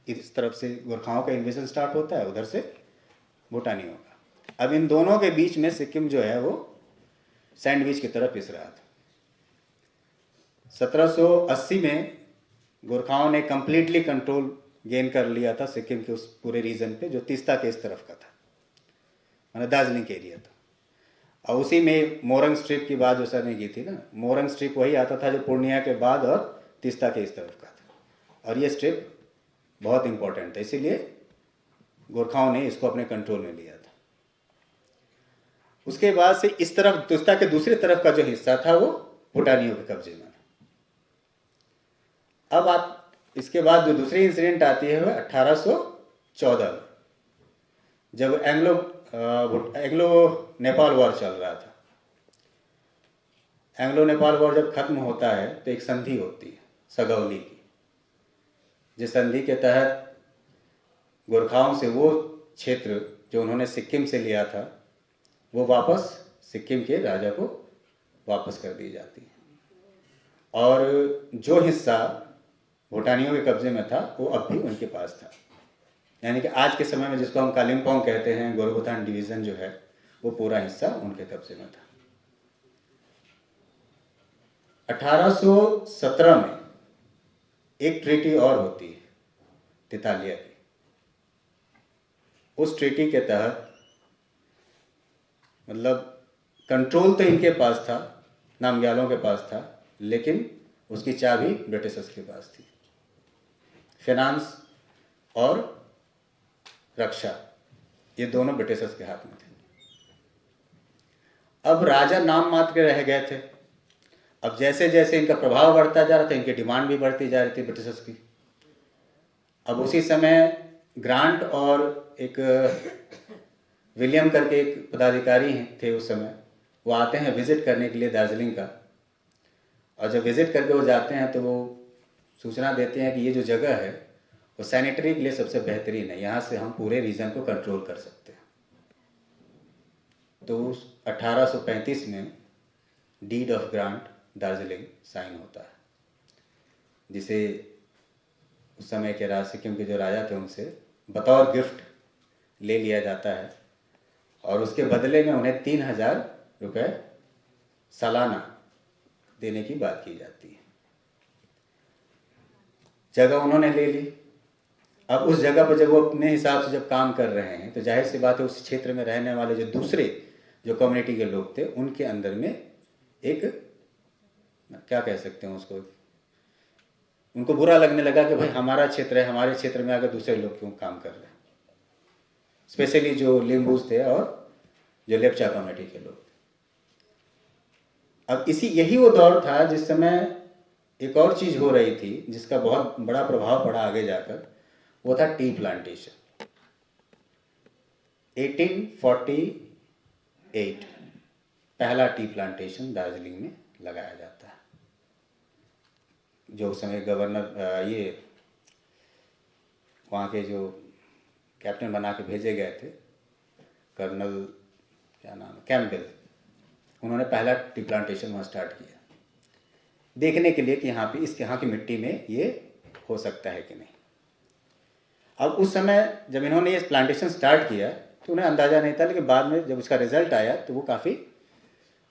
इस तरफ से गोरखाओं का इन्वेजन स्टार्ट होता है, उधर से भूटानियों का। अब इन दोनों के बीच में सिक्किम जो है वो सैंडविच की तरह पिस रहा था। 1780 में गोरखाओं ने कंप्लीटली कंट्रोल गेन कर लिया था सिक्किम के उस पूरे रीजन पे जो तीस्ता के इस तरफ का था, मतलब दार्जिलिंग एरिया था। और उसी में मोरंग स्ट्रिप की बात जो सर ने की थी ना, मोरंग स्ट्रिप वही आता था जो पूर्णिया के बाद और तीस्ता के इस तरफ का था, और ये स्ट्रिप बहुत इंपॉर्टेंट था, इसीलिए गोरखाओं ने इसको अपने कंट्रोल में लिया था। उसके बाद से इस तरफ तीस्ता के दूसरी तरफ का जो हिस्सा था वो भूटानियों के कब्जे में। अब आप इसके बाद जो दूसरी इंसिडेंट आती है वह 1814 में, जब एंग्लो नेपाल वॉर चल रहा था। एंग्लो नेपाल वॉर जब खत्म होता है तो एक संधि होती है सगौली की, जिस संधि के तहत गोरखाओं से वो क्षेत्र जो उन्होंने सिक्किम से लिया था वो वापस सिक्किम के राजा को वापस कर दी जाती है, और जो हिस्सा भूटानियों के कब्जे में था वो अब भी उनके पास था। यानी कि आज के समय में जिसको हम कालिम्पोंग कहते हैं, गोरुबथान डिवीज़न जो है वो पूरा हिस्सा उनके कब्जे में था। 1817 में एक ट्रीटी और होती है तितालिया की। उस ट्रीटी के तहत मतलब कंट्रोल तो इनके पास था, नामग्यालों के पास था, लेकिन उसकी चाबी ब्रिटिशर्स के पास थी। फाइनेंस और रक्षा ये दोनों ब्रिटिशर्स के हाथ में थे। अब राजा नाम मात्र के रह गए थे। अब जैसे जैसे इनका प्रभाव बढ़ता जा रहा था, इनकी डिमांड भी बढ़ती जा रही थी ब्रिटिशर्स की। अब उसी समय ग्रांट और एक विलियम करके एक पदाधिकारी थे उस समय, वो आते हैं विजिट करने के लिए दार्जिलिंग का, और जब विजिट करके वो जाते हैं तो वो सूचना देते हैं कि ये जो जगह है वो सैनिटरी के लिए सबसे बेहतरीन है। यहाँ से हम पूरे रीजन को कंट्रोल कर सकते हैं। तो 1835 में deed of grant Darjeeling sign होता है, जिसे उस समय के सिक्किम के जो राजा थे उनसे बतौर गिफ्ट ले लिया जाता है और उसके बदले में उन्हें 3000 रुपये सालाना देने की बात की जाती है। जगह उन्होंने ले ली। अब उस जगह पर जब वो अपने हिसाब से जब काम कर रहे हैं तो जाहिर सी बात है उस क्षेत्र में रहने वाले जो दूसरे जो कम्युनिटी के लोग थे उनके अंदर में एक, क्या कह सकते हैं उसको, उनको बुरा लगने लगा कि भाई हमारा क्षेत्र है, हमारे क्षेत्र में आकर दूसरे लोग क्यों काम कर रहे हैं, स्पेशली जो लिम्बूज थे और जो लेप्चा कम्युनिटी के लोग। अब यही वो दौर था जिस समय एक और चीज हो रही थी जिसका बहुत बड़ा प्रभाव पड़ा आगे जाकर, वो था टी प्लांटेशन। 1848 पहला टी प्लांटेशन दार्जिलिंग में लगाया जाता है। जो उस समय गवर्नर ये वहाँ के जो कैप्टन बना के भेजे गए थे, कर्नल क्या नाम है, कैम्पबेल, उन्होंने पहला टी प्लांटेशन वहाँ स्टार्ट किया देखने के लिए कि यहाँ की मिट्टी में ये हो सकता है कि नहीं। अब उस समय जब इन्होंने ये प्लांटेशन स्टार्ट किया तो उन्हें अंदाज़ा नहीं था, लेकिन बाद में जब उसका रिजल्ट आया तो वो काफ़ी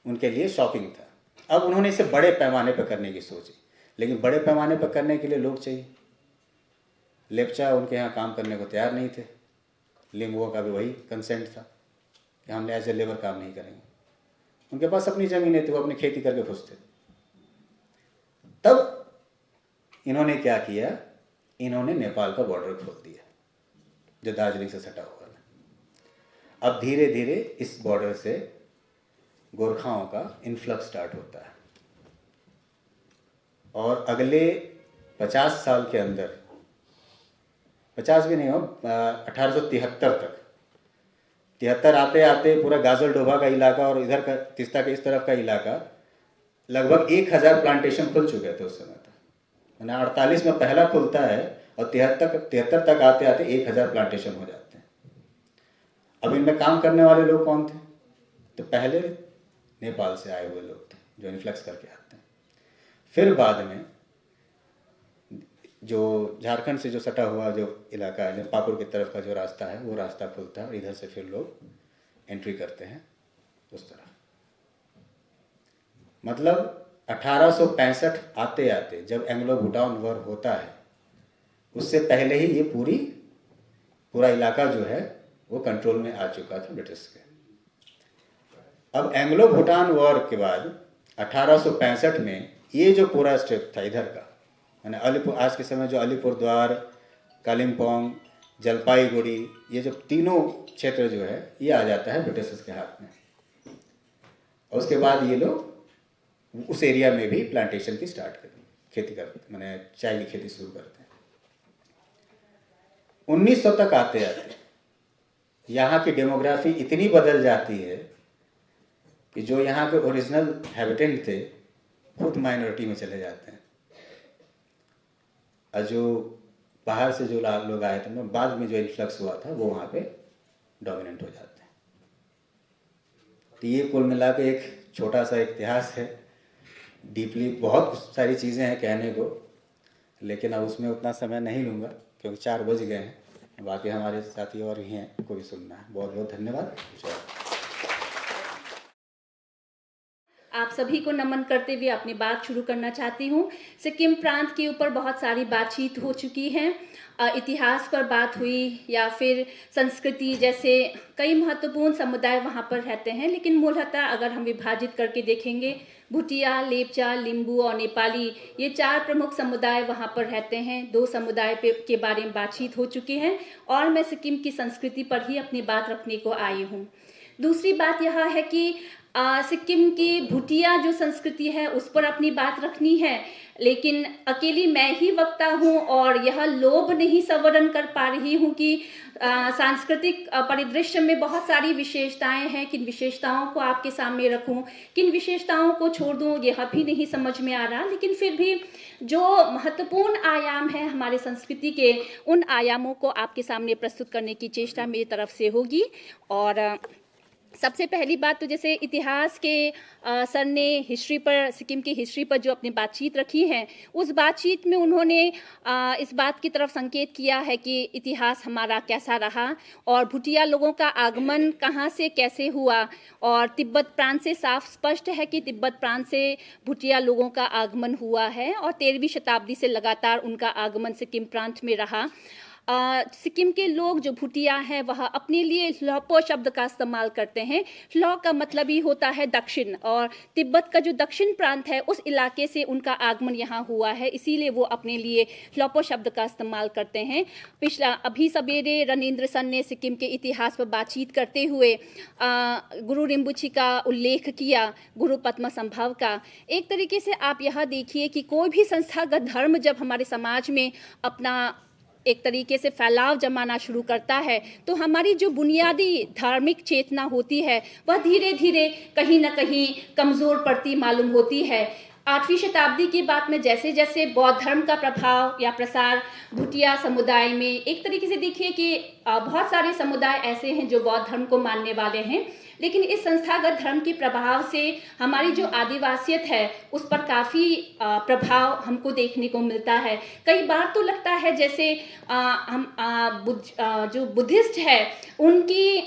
उनके लिए शॉकिंग था। अब उन्होंने इसे बड़े पैमाने पर करने की सोची, लेकिन बड़े पैमाने पर करने के लिए लोग चाहिए। लेप्चा उनके यहाँ काम करने को तैयार नहीं थे। लिम्बुओं का भी वही कंसेंट था कि हम एज ए लेबर काम नहीं करेंगे। उनके पास अपनी ज़मीनें थी, वो अपनी खेती करके खुश थे। तब इन्होंने क्या किया, इन्होंने नेपाल का बॉर्डर खोल दिया जो दार्जिलिंग से सटा हुआ है। अब धीरे धीरे इस बॉर्डर से गोरखाओं का इन्फ्लक्स स्टार्ट होता है और अगले 50 साल के अंदर, 50 भी नहीं हो, 1873 तक, 73 आते आते पूरा गाजल डोभा का इलाका और इधर का तिस्ता के इस तरफ का इलाका लगभग 1000 प्लांटेशन खुल चुके थे उस समय तक। मैंने 48 में पहला खुलता है और 73 तक आते आते 1000 प्लांटेशन हो जाते हैं। अब इनमें काम करने वाले लोग कौन थे? तो पहले नेपाल से आए हुए लोग थे जो इन्फ्लक्स करके आते हैं। फिर बाद में जो झारखंड से जो सटा हुआ जो इलाका है, जो पाकुड़ की तरफ का जो रास्ता है, वो रास्ता खुलता है और इधर से फिर लोग एंट्री करते हैं उस तरफ। मतलब 1865 आते आते जब एंग्लो भूटान वॉर होता है, उससे पहले ही ये पूरा इलाका जो है वो कंट्रोल में आ चुका था ब्रिटिश के। अब एंग्लो भूटान वॉर के बाद 1865 में ये जो पूरा स्टेट था इधर का, यानी अलीपुर, आज के समय जो अलीपुरद्वार, कालिम्पोंग, जलपाईगुड़ी, ये जो तीनों क्षेत्र जो है ये आ जाता है ब्रिटिशर्स के हाथ में। और उसके बाद ये लोग उस एरिया में भी प्लांटेशन की खेती करते, मैंने चाय की खेती शुरू करते हैं। 1900 तक आते आते यहाँ की डेमोग्राफी इतनी बदल जाती है कि जो यहाँ के ओरिजिनल हैबिटेंट थे खुद माइनॉरिटी में चले जाते हैं और जो बाहर से जो लोग आए थे, बाद में जो इन्फ्लक्स हुआ था वो वहाँ पे डोमिनेंट हो जाते हैं। तो ये कुल मिला के एक छोटा सा इतिहास है। डीपली बहुत सारी चीज़ें हैं कहने को, लेकिन अब उसमें उतना समय नहीं लूँगा क्योंकि 4 बज गए हैं। बाकी हमारे साथी और भी हैं, उनको भी सुनना है। बहुत बहुत धन्यवाद। आप सभी को नमन करते हुए अपनी बात शुरू करना चाहती हूँ। सिक्किम प्रांत के ऊपर बहुत सारी बातचीत हो चुकी है, इतिहास पर बात हुई या फिर संस्कृति, जैसे कई महत्वपूर्ण समुदाय वहाँ पर रहते हैं। लेकिन मूलतः अगर हम विभाजित करके देखेंगे, भुटिया, लेप्चा, लिम्बू और नेपाली, ये 4 प्रमुख समुदाय वहाँ पर रहते हैं। 2 समुदाय के बारे में बातचीत हो चुकी है और मैं सिक्किम की संस्कृति पर ही अपनी बात रखने को आई हूँ। दूसरी बात यह है कि सिक्किम की भूटिया जो संस्कृति है उस पर अपनी बात रखनी है, लेकिन अकेली मैं ही वक्ता हूँ और यह लोभ नहीं संवरण कर पा रही हूँ कि सांस्कृतिक परिदृश्य में बहुत सारी विशेषताएं हैं, किन विशेषताओं को आपके सामने रखूं, किन विशेषताओं को छोड़ दूं, यह भी नहीं समझ में आ रहा। लेकिन फिर भी जो महत्वपूर्ण आयाम है हमारे संस्कृति के, उन आयामों को आपके सामने प्रस्तुत करने की चेष्टा मेरी तरफ से होगी। और सबसे पहली बात तो जैसे इतिहास के सर ने हिस्ट्री पर, सिक्किम की हिस्ट्री पर जो अपनी बातचीत रखी है, उस बातचीत में उन्होंने इस बात की तरफ संकेत किया है कि इतिहास हमारा कैसा रहा और भूटिया लोगों का आगमन कहाँ से कैसे हुआ। और तिब्बत प्रांत से साफ स्पष्ट है कि तिब्बत प्रांत से भूटिया लोगों का आगमन हुआ है और 13वीं शताब्दी से लगातार उनका आगमन सिक्किम प्रांत में रहा। सिक्किम के लोग जो भूटिया हैं वह अपने लिए ह्लोपो शब्द का इस्तेमाल करते हैं। ह्लो का मतलब ही होता है दक्षिण, और तिब्बत का जो दक्षिण प्रांत है उस इलाके से उनका आगमन यहाँ हुआ है, इसीलिए वो अपने लिए ह्लोपो शब्द का इस्तेमाल करते हैं। अभी सवेरे रणेंद्र सन ने सिक्किम के इतिहास पर बातचीत करते हुए गुरु रिम्बुची का उल्लेख किया, गुरु पद्म संभव का। एक तरीके से आप यह देखिए कि कोई भी संस्थागत धर्म जब हमारे समाज में अपना एक तरीके से फैलाव जमाना शुरू करता है तो हमारी जो बुनियादी धार्मिक चेतना होती है वह धीरे धीरे कहीं ना कहीं कमज़ोर पड़ती मालूम होती है। 8वीं शताब्दी की बात में जैसे जैसे बौद्ध धर्म का प्रभाव या प्रसार भूटिया समुदाय में, एक तरीके से देखिए कि बहुत सारे समुदाय ऐसे हैं जो बौद्ध धर्म को मानने वाले हैं, लेकिन इस संस्थागत धर्म के प्रभाव से हमारी जो आदिवासियत है उस पर काफ़ी प्रभाव हमको देखने को मिलता है। कई बार तो लगता है जैसे जो बुद्धिस्ट है उनकी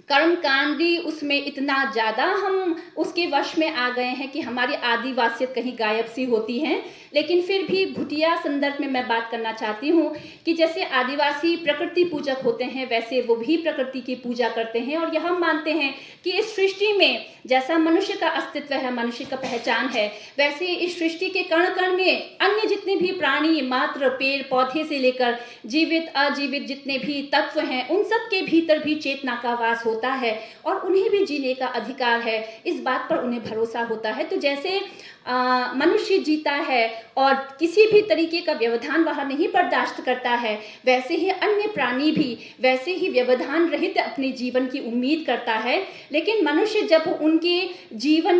कर्मकांडी उसमें इतना ज़्यादा हम उसके वश में आ गए हैं कि हमारी आदिवासियत कहीं गायब सी होती हैं। लेकिन फिर भी भूटिया संदर्भ में मैं बात करना चाहती हूँ कि जैसे आदिवासी प्रकृति पूजक होते हैं वैसे वो भी प्रकृति की पूजा करते हैं और यह मानते हैं कि इस सृष्टि में जैसा मनुष्य का अस्तित्व है, मनुष्य का पहचान है, वैसे इस सृष्टि के कण कण में अन्य जितने भी प्राणी मात्र, पेड़ पौधे से लेकर जीवित अजीवित जितने भी तत्व हैं उन सब के भीतर भी चेतना का वास होता है और उन्हें भी जीने का अधिकार है, इस बात पर उन्हें भरोसा होता है। तो जैसे मनुष्य जीता है और किसी भी तरीके का व्यवधान वह नहीं बर्दाश्त करता है, वैसे ही अन्य प्राणी भी वैसे ही व्यवधान रहित अपने जीवन की उम्मीद करता है। लेकिन मनुष्य जब उनके जीवन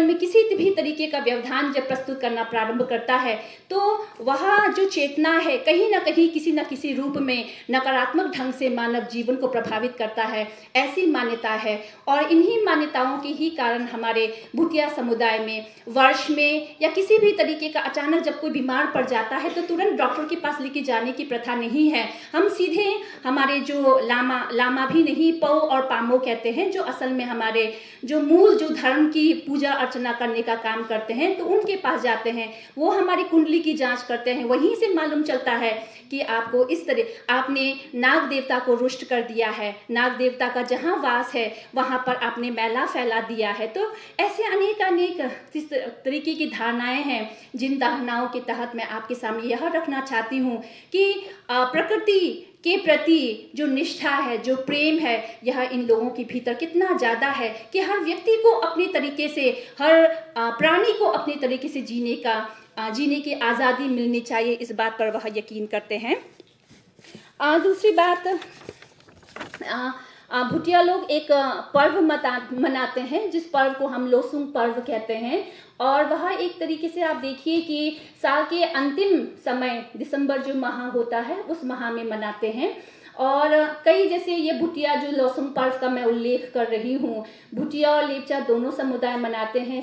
में किसी भी तरीके का व्यवधान जब प्रस्तुत करना प्रारंभ करता है तो वह जो चेतना है कहीं ना कहीं किसी न किसी रूप में नकारात्मक ढंग से मानव जीवन को प्रभावित करता है, ऐसी मान्यता है। और इन्हीं मान्यताओं के ही कारण हमारे भूटिया समुदाय में वर्ष में या किसी भी तरीके का अचानक जब कोई बीमार पड़ जाता है तो तुरंत डॉक्टर के पास लेके जाने की प्रथा नहीं है। हम सीधे हमारे जो लामा भी नहीं, पौ और पामो कहते हैं, जो असल में हमारे जो मूल जो धर्म की पूजा अर्चना करने का काम करते हैं, तो उनके पास जाते हैं। वो हमारी कुंडली की जांच करते हैं, वहीं से मालूम चलता है कि आपको इस तरह आपने नाग देवता को रुष्ट कर दिया है, नाग देवता का जहाँ वास है वहाँ पर आपने मैला फैला दिया है। तो ऐसे अनेक इस तरीके की धारणाएं हैं जिन धारणाओं के तहत मैं आपके सामने यह रखना चाहती हूँ कि प्रकृति के प्रति जो निष्ठा है, जो प्रेम है, यह इन लोगों के भीतर कितना ज़्यादा है कि हर व्यक्ति को अपने तरीके से, हर प्राणी को अपने तरीके से जीने की आज़ादी मिलनी चाहिए, इस बात पर वह यकीन करते हैं। दूसरी बात, भूटिया लोग एक पर्व मनाते हैं जिस पर्व को हम लोसुंग पर्व कहते हैं, और वह एक तरीके से आप देखिए कि साल के अंतिम समय दिसंबर जो माह होता है उस माह में मनाते हैं। और कई जैसे ये भूटिया जो लोसुंग पर्व का मैं उल्लेख कर रही हूँ, भूटिया और लेपचा दोनों समुदाय मनाते हैं।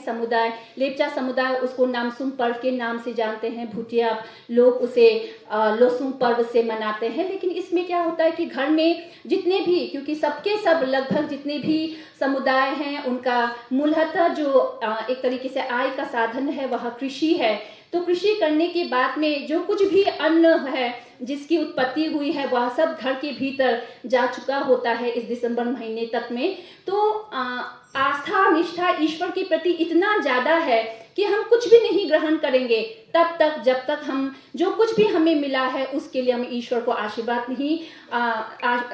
लेपचा समुदाय उसको नामसुंग पर्व के नाम से जानते हैं, भूटिया लोग उसे लोसुंग पर्व से मनाते हैं। लेकिन इसमें क्या होता है कि घर में जितने भी, क्योंकि सबके सब लगभग जितने भी समुदाय हैं उनका मूलतः जो एक तरीके से आय का साधन है वह कृषि है। तो कृषि करने के बाद में जो कुछ भी अन्न है जिसकी उत्पत्ति हुई है वह सब घर के भीतर जा चुका होता है इस दिसंबर महीने तक में। तो आस्था निष्ठा ईश्वर के प्रति इतना ज़्यादा है कि हम कुछ भी नहीं ग्रहण करेंगे तब तक जब तक हम जो कुछ भी हमें मिला है उसके लिए हम ईश्वर को आशीर्वाद नहीं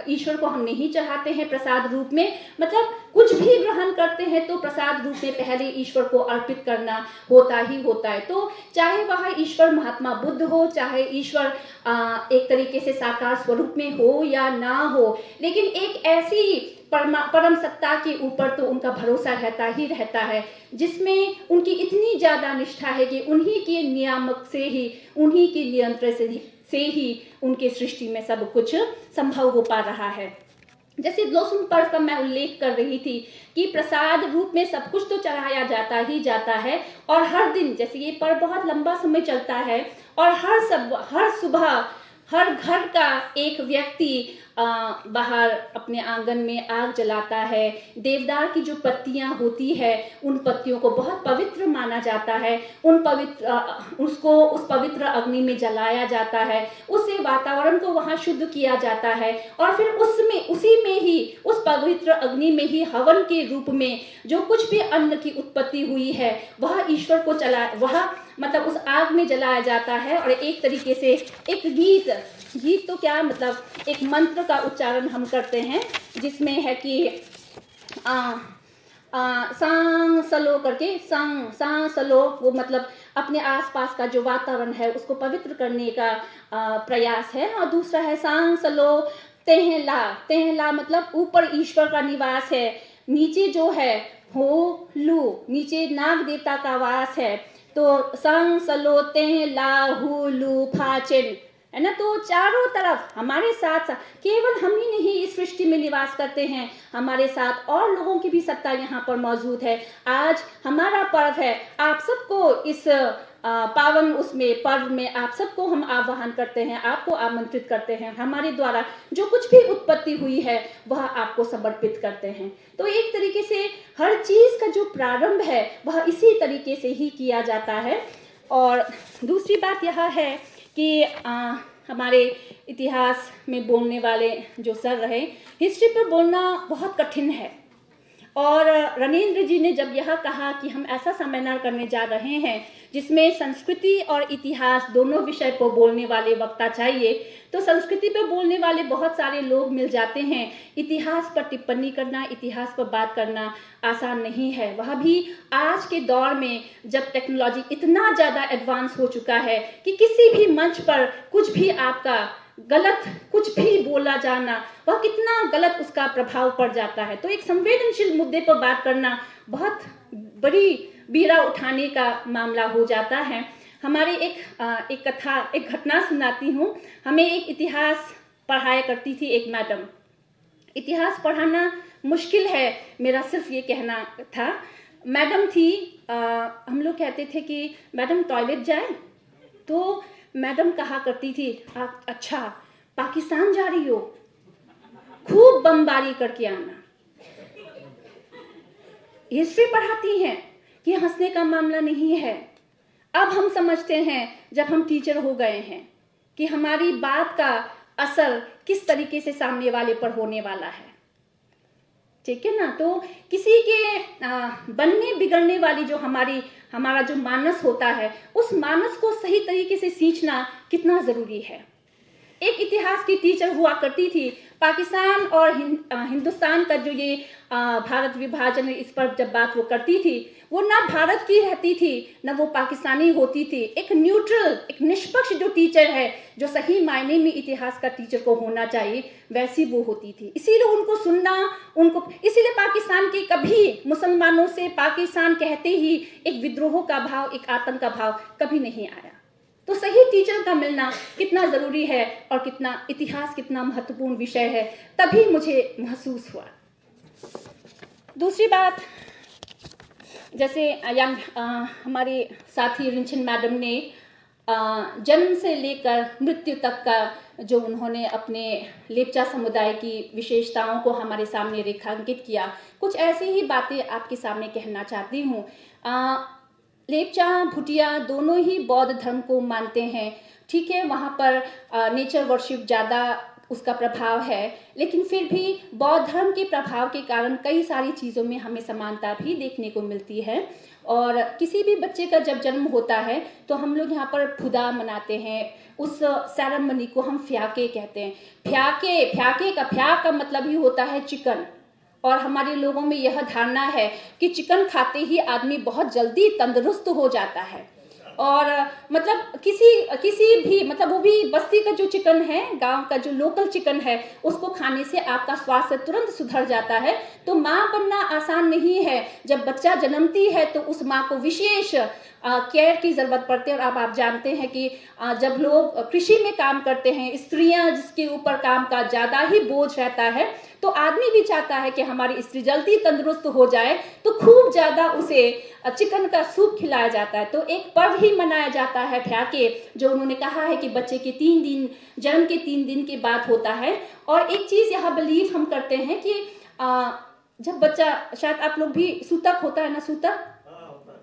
ईश्वर को हम नहीं चढ़ाते हैं प्रसाद रूप में। मतलब कुछ भी ग्रहण करते हैं तो प्रसाद रूप में पहले ईश्वर को अर्पित करना होता ही होता है। तो चाहे वह ईश्वर महात्मा बुद्ध हो, चाहे ईश्वर एक तरीके से साकार स्वरूप में हो या ना हो, लेकिन एक ऐसी परम सत्ता के ऊपर तो उनका भरोसा रहता ही रहता है जिसमें उनकी इतनी ज़्यादा निष्ठा है कि उन्हीं के नियामक से ही, उन्हीं के नियंत्रण से ही उनके सृष्टि में सब कुछ संभव हो पा रहा है। जैसे लोसुम पर्व का मैं उल्लेख कर रही थी कि प्रसाद रूप में सब कुछ तो चढ़ाया जाता ही जाता है, और हर दिन, जैसे ये पर्व बहुत लंबा समय चलता है और हर सुबह हर घर का एक व्यक्ति बाहर अपने आंगन में आग जलाता है। देवदार की जो पत्तियां होती है उन पत्तियों को बहुत पवित्र माना जाता है, उसको उस पवित्र अग्नि में जलाया जाता है, उससे वातावरण को वहां शुद्ध किया जाता है, और फिर उसी में ही उस पवित्र अग्नि में ही हवन के रूप में जो कुछ भी अन्न की उत्पत्ति हुई है वह ईश्वर को मतलब उस आग में जलाया जाता है। और एक तरीके से एक गीत तो क्या, मतलब एक मंत्र का उच्चारण हम करते हैं जिसमें है कि सांग सलो करके, सांग सलो, वो मतलब अपने आसपास का जो वातावरण है उसको पवित्र करने का प्रयास है। और दूसरा है सांग सलो तेहला, मतलब ऊपर ईश्वर का निवास है, नीचे जो है हो लू, नीचे नाग देवता का वास है। तो संग सलो तेहला हु लू फाचेन, है ना। तो चारों तरफ हमारे साथ केवल हम ही नहीं इस सृष्टि में निवास करते हैं, हमारे साथ और लोगों की भी सत्ता यहाँ पर मौजूद है। आज हमारा पर्व है, आप सबको इस पावन उसमें पर्व में आप सबको हम आह्वान करते हैं, आपको आमंत्रित करते हैं, हमारे द्वारा जो कुछ भी उत्पत्ति हुई है वह आपको समर्पित करते हैं। तो एक तरीके से हर चीज का जो प्रारंभ है वह इसी तरीके से ही किया जाता है। और दूसरी बात यह है कि हमारे इतिहास में बोलने वाले जो सर रहे, हिस्ट्री पर बोलना बहुत कठिन है। और रणेंद्र जी ने जब यह कहा कि हम ऐसा सेमिनार करने जा रहे हैं जिसमें संस्कृति और इतिहास दोनों विषय पर बोलने वाले वक्ता चाहिए, तो संस्कृति पर बोलने वाले बहुत सारे लोग मिल जाते हैं, इतिहास पर टिप्पणी करना, इतिहास पर बात करना आसान नहीं है। वह भी आज के दौर में जब टेक्नोलॉजी इतना ज़्यादा एडवांस हो चुका है कि किसी भी मंच पर कुछ भी आपका गलत कुछ भी बोला जाना, वह कितना गलत उसका प्रभाव पड़ जाता है। तो एक संवेदनशील मुद्दे पर बात करना बहुत बड़ी बीड़ा उठाने का मामला हो जाता है। हमारे एक घटना सुनाती हूँ। हमें एक इतिहास पढ़ाया करती थी एक मैडम। इतिहास पढ़ाना मुश्किल है, मेरा सिर्फ ये कहना था। मैडम थी, हम लोग कहते थे कि मैडम टॉयलेट जाए, तो मैडम कहा करती थी, आप अच्छा पाकिस्तान जा रही हो, खूब बमबारी करके आना। हिस्ट्री पढ़ाती हैं कि हंसने का मामला नहीं है। अब हम समझते हैं जब हम टीचर हो गए हैं कि हमारी बात का असर किस तरीके से सामने वाले पर होने वाला है, ठीक है ना। तो किसी के बनने बिगड़ने वाली जो हमारा जो मानस होता है, उस मानस को सही तरीके से सींचना कितना जरूरी है। एक इतिहास की टीचर हुआ करती थी, पाकिस्तान और हिंदुस्तान का जो ये भारत विभाजन, इस पर जब बात वो करती थी, वो ना भारत की रहती थी ना वो पाकिस्तानी होती थी। एक न्यूट्रल, एक निष्पक्ष जो टीचर है, जो सही मायने में इतिहास का टीचर को होना चाहिए, वैसी वो होती थी। इसीलिए उनको सुनना, इसीलिए पाकिस्तान के कभी मुसलमानों से पाकिस्तान कहते ही एक विद्रोह का भाव, एक आतंक का भाव कभी नहीं आया। तो सही टीचर का मिलना कितना जरूरी है और इतिहास कितना महत्वपूर्ण विषय है, तभी मुझे महसूस हुआ। दूसरी बात, जैसे हमारे साथी रिंचन मैडम ने जन्म से लेकर मृत्यु तक का जो उन्होंने अपने लेप्चा समुदाय की विशेषताओं को हमारे सामने रेखांकित किया, कुछ ऐसी ही बातें आपके सामने कहना चाहती हूँ। लेप्चा भूटिया दोनों ही बौद्ध धर्म को मानते हैं, ठीक है। वहाँ पर नेचर वर्शिप ज़्यादा उसका प्रभाव है, लेकिन फिर भी बौद्ध धर्म के प्रभाव के कारण कई सारी चीज़ों में हमें समानता भी देखने को मिलती है। और किसी भी बच्चे का जब जन्म होता है तो हम लोग यहाँ पर फुदा मनाते हैं, उस सेरेमनी को हम फ्याके कहते हैं। फ्या का मतलब ही होता है चिकन, और हमारे लोगों में यह धारणा है कि चिकन खाते ही आदमी बहुत जल्दी तंदुरुस्त हो जाता है। और मतलब किसी भी मतलब वो भी बस्ती का जो चिकन है, गांव का जो लोकल चिकन है, उसको खाने से आपका स्वास्थ्य तुरंत सुधर जाता है। तो माँ बनना आसान नहीं है। जब बच्चा जन्मती है तो उस माँ को विशेष केयर की ज़रूरत पड़ती है। और अब आप जानते हैं कि जब लोग कृषि में काम करते हैं, स्त्रियां जिसके ऊपर काम का ज़्यादा ही बोझ रहता है, तो आदमी भी चाहता है कि हमारी स्त्री जल्दी तंदुरुस्त हो जाए, तो खूब ज़्यादा उसे चिकन का सूप खिलाया जाता है। तो एक पर्व ही मनाया जाता है फ्याके, जो उन्होंने कहा है कि बच्चे के 3 दिन, जन्म के 3 दिन के बाद होता है। और एक चीज़ यहाँ बिलीव हम करते हैं कि जब बच्चा, शायद आप लोग भी सूतक होता है ना, सूतक,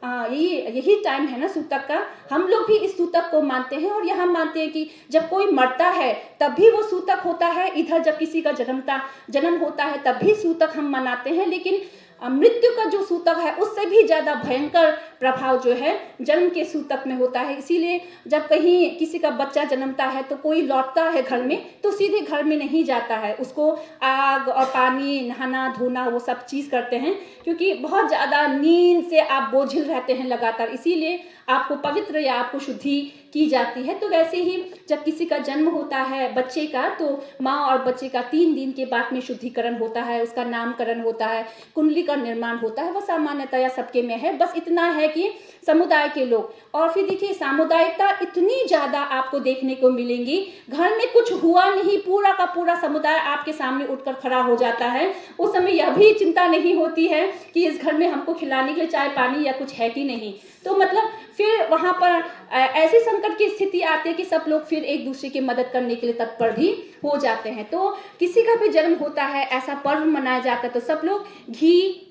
यही टाइम है ना सूतक का, हम लोग भी इस सूतक को मानते हैं। और यहाँ मानते हैं कि जब कोई मरता है तब भी वो सूतक होता है, इधर जब किसी का जन्म होता है तब भी सूतक हम मनाते हैं। लेकिन मृत्यु का जो सूतक है उससे भी ज़्यादा भयंकर प्रभाव जो है जन्म के सूतक में होता है। इसीलिए जब कहीं किसी का बच्चा जन्मता है तो कोई लौटता है घर में तो सीधे घर में नहीं जाता है, उसको आग और पानी, नहाना धोना वो सब चीज़ करते हैं, क्योंकि बहुत ज़्यादा नींद से आप बोझिल रहते हैं लगातार, इसीलिए आपको पवित्र या आपको शुद्धि की जाती है। तो वैसे ही जब किसी का जन्म होता है बच्चे का, तो माँ और बच्चे का 3 दिन के बाद में शुद्धिकरण होता है, उसका नामकरण होता है, कुंडली का निर्माण होता है। वह सामान्यतया सबके में है, बस इतना है कि समुदाय के लोग। और फिर देखिए सामुदायिकता इतनी ज़्यादा आपको देखने को मिलेंगी, घर में कुछ हुआ नहीं, पूरा का पूरा समुदाय आपके सामने उठकर खड़ा हो जाता है। उस समय यह भी चिंता नहीं होती है कि इस घर में हमको खिलाने के लिए चाय पानी या कुछ है कि नहीं। तो मतलब फिर वहाँ पर ऐसी संकट की स्थिति आती है कि सब लोग फिर एक दूसरे की मदद करने के लिए तत्पर भी हो जाते हैं। तो किसी का भी जन्म होता है, ऐसा पर्व मनाया जाता है, तो सब लोग घी,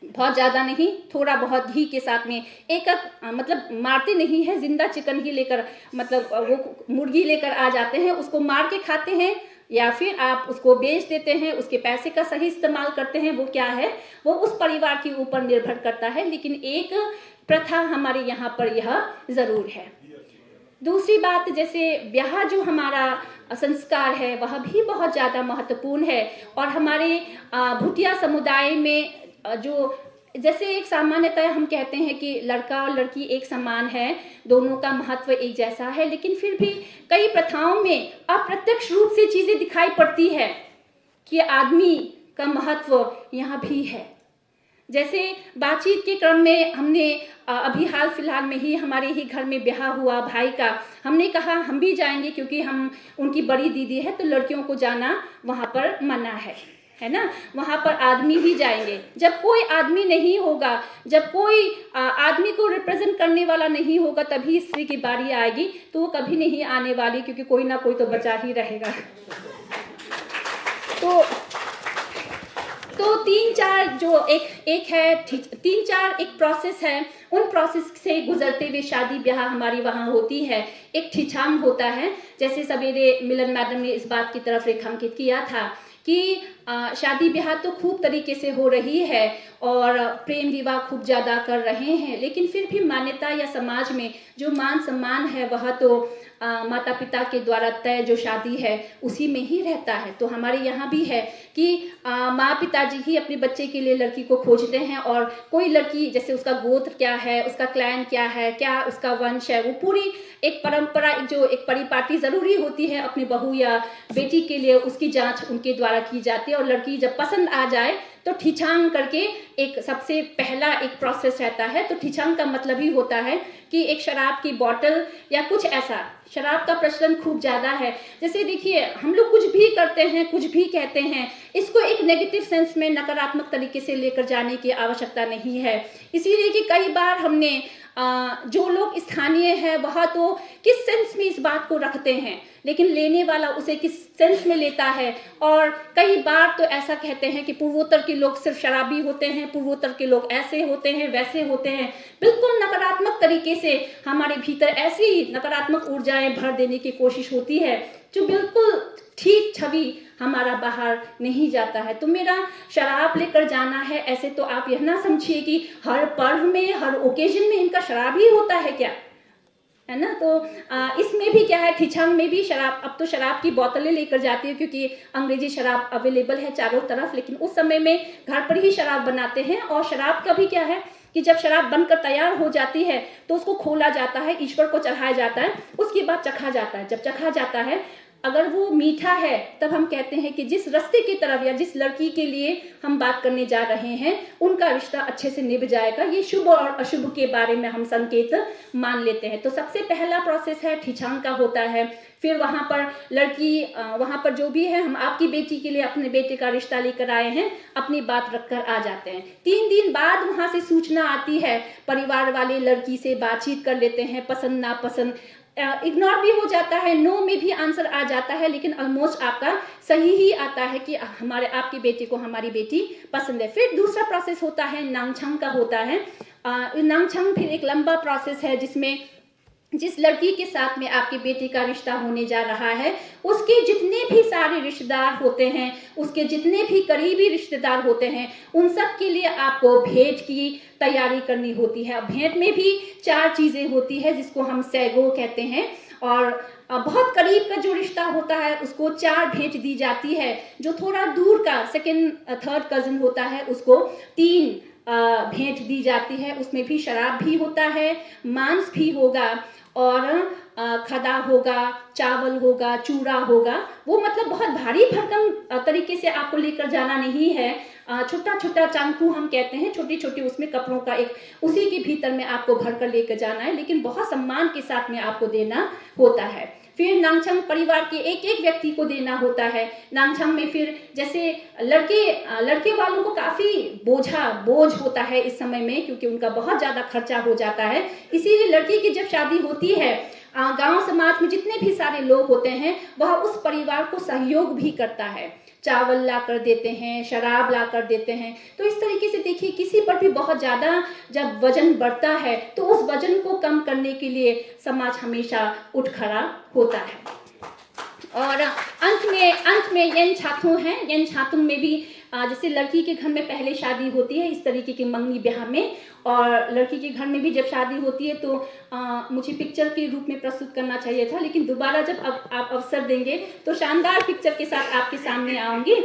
बहुत ज़्यादा नहीं, थोड़ा बहुत घी के साथ में एक मतलब मारते नहीं है, जिंदा चिकन ही लेकर, मतलब वो मुर्गी लेकर आ जाते हैं, उसको मार के खाते हैं या फिर आप उसको बेच देते हैं, उसके पैसे का सही इस्तेमाल करते हैं, वो क्या है, वो उस परिवार के ऊपर निर्भर करता है। लेकिन एक प्रथा हमारे यहाँ पर यह ज़रूर है। दूसरी बात, जैसे ब्याह जो हमारा संस्कार है वह भी बहुत ज़्यादा महत्वपूर्ण है। और हमारे भूटिया समुदाय में जो जैसे एक सामान्यतः हम कहते हैं कि लड़का और लड़की एक समान है, दोनों का महत्व एक जैसा है, लेकिन फिर भी कई प्रथाओं में अप्रत्यक्ष रूप से चीज़ें दिखाई पड़ती है कि आदमी का महत्व यहाँ भी है। जैसे बातचीत के क्रम में हमने अभी हाल फिलहाल में ही हमारे ही घर में ब्याह हुआ भाई का, हमने कहा हम भी जाएंगे क्योंकि हम उनकी बड़ी दीदी है, तो लड़कियों को जाना वहाँ पर मना है ना, वहाँ पर आदमी ही जाएंगे। जब कोई आदमी नहीं होगा, जब कोई आदमी को रिप्रेजेंट करने वाला नहीं होगा, तभी स्त्री की बारी आएगी, तो वो कभी नहीं आने वाली, क्योंकि कोई ना कोई तो बचा ही रहेगा। तो 3-4 जो एक है, 3-4 एक प्रोसेस है, उन प्रोसेस से गुजरते हुए शादी ब्याह हमारी वहाँ होती है। एक ठिठाम होता है, जैसे सवेरे मिलन मैडम ने इस बात की तरफ रेखांकित किया था कि शादी ब्याह तो खूब तरीके से हो रही है और प्रेम विवाह खूब ज़्यादा कर रहे हैं, लेकिन फिर भी मान्यता या समाज में जो मान सम्मान है वह तो माता पिता के द्वारा तय जो शादी है उसी में ही रहता है। तो हमारे यहाँ भी है कि माँ पिताजी ही अपने बच्चे के लिए लड़की को खोजते हैं, और कोई लड़की जैसे उसका गोत्र क्या है, उसका क्लैन क्या है, क्या उसका वंश है, वो पूरी एक परंपरा, एक परिपाटी ज़रूरी होती है अपनी बहू या बेटी के लिए, उसकी जांच उनके द्वारा की जाती है। और लड़की जब पसंद आ जाए तो ठिचांग करके एक सबसे पहला एक प्रोसेस रहता है। तो ठिचांग का मतलब ही होता है कि एक शराब की बोतल या कुछ ऐसा, शराब का प्रचलन खूब ज़्यादा है। जैसे देखिए हम लोग कुछ भी करते हैं, कुछ भी कहते हैं, इसको एक एक नेगेटिव सेंस में नकारात्मक तरीके से लेकर जाने की आवश्यकता नहीं है। इसीलिए कि कई बार हमने जो लोग स्थानीय है वह तो किस सेंस में इस बात को रखते हैं, लेकिन लेने वाला उसे किस सेंस में लेता है। और कई बार तो ऐसा कहते हैं कि पूर्वोत्तर के लोग सिर्फ शराबी होते हैं, पूर्वोत्तर के लोग ऐसे होते हैं, वैसे होते हैं। बिल्कुल नकारात्मक तरीके से हमारे भीतर ऐसी नकारात्मक ऊर्जाएं भर देने की कोशिश होती है जो बिल्कुल ठीक छवि हमारा बाहर नहीं जाता है। तो मेरा शराब लेकर जाना है, ऐसे तो आप यह ना समझिए कि हर पर्व में, हर ओकेजन में इनका शराब ही होता है क्या, है ना। तो इसमें भी क्या है, ठिचांग में भी शराब, अब तो शराब की बोतलें लेकर जाती है क्योंकि अंग्रेजी शराब अवेलेबल है चारों तरफ, लेकिन उस समय में घर पर ही शराब बनाते हैं। और शराब का भी क्या है कि जब शराब बनकर तैयार हो जाती है तो उसको खोला जाता है, ईश्वर को चढ़ाया जाता है, उसके बाद चखा जाता है। जब चखा जाता है, अगर वो मीठा है तब हम कहते हैं कि जिस रास्ते की तरफ या जिस लड़की के लिए हम बात करने जा रहे हैं उनका रिश्ता अच्छे से निभ जाएगा। ये शुभ और अशुभ के बारे में हम संकेत मान लेते हैं। तो सबसे पहला प्रोसेस है ठिचांग का होता है। फिर वहाँ पर लड़की, वहाँ पर जो भी है, हम आपकी बेटी के लिए अपने बेटे का रिश्ता लेकर आए हैं, अपनी बात रखकर आ जाते हैं। 3 दिन बाद वहाँ से सूचना आती है, परिवार वाले लड़की से बातचीत कर लेते हैं, पसंद नापसंद इग्नोर भी हो जाता है, नो में भी आंसर आ जाता है, लेकिन ऑलमोस्ट आपका सही ही आता है कि हमारे आपके बेटे को हमारी बेटी पसंद है। फिर दूसरा प्रोसेस होता है नांगछंग का होता है। नांगछंग फिर एक लंबा प्रोसेस है जिसमें जिस लड़की के साथ में आपके बेटे का रिश्ता होने जा रहा है उसके जितने भी सारे रिश्तेदार होते हैं, उसके जितने भी करीबी रिश्तेदार होते हैं, उन सब के लिए आपको भेंट की तैयारी करनी होती है। भेंट में भी 4 चीजें होती है जिसको हम सैगो कहते हैं। और बहुत करीब का जो रिश्ता होता है उसको 4 भेंट दी जाती है। जो थोड़ा दूर का सेकंड थर्ड कजिन होता है उसको 3 भेंट दी जाती है। उसमें भी शराब भी होता है, मांस भी होगा और खदा होगा, चावल होगा, चूड़ा होगा। वो मतलब बहुत भारी भरकम तरीके से आपको लेकर जाना नहीं है। छोटा छोटा चांकू हम कहते हैं, छोटी छोटी उसमें कपड़ों का एक, उसी के भीतर में आपको भर कर लेकर जाना है, लेकिन बहुत सम्मान के साथ में आपको देना होता है। फिर नांगछंग परिवार के एक एक व्यक्ति को देना होता है। नांगछंग में फिर जैसे लड़के वालों को काफी बोझ होता है इस समय में, क्योंकि उनका बहुत ज्यादा खर्चा हो जाता है। इसीलिए लड़की की जब शादी होती है, गांव समाज में जितने भी सारे लोग होते हैं वह उस परिवार को सहयोग भी करता है। चावल ला कर देते हैं, शराब ला कर देते हैं। तो इस तरीके से देखिए, किसी पर भी बहुत ज़्यादा जब वजन बढ़ता है तो उस वजन को कम करने के लिए समाज हमेशा उठ खड़ा होता है। और अंत में येन छातुंग है। येन छातुंग में भी जैसे लड़की के घर में पहले शादी होती है इस तरीके के मंगनी ब्याह में, और लड़की के घर में भी जब शादी होती है तो मुझे पिक्चर के रूप में प्रस्तुत करना चाहिए था, लेकिन दोबारा जब आप अवसर देंगे तो शानदार पिक्चर के साथ आपके सामने आऊँगी।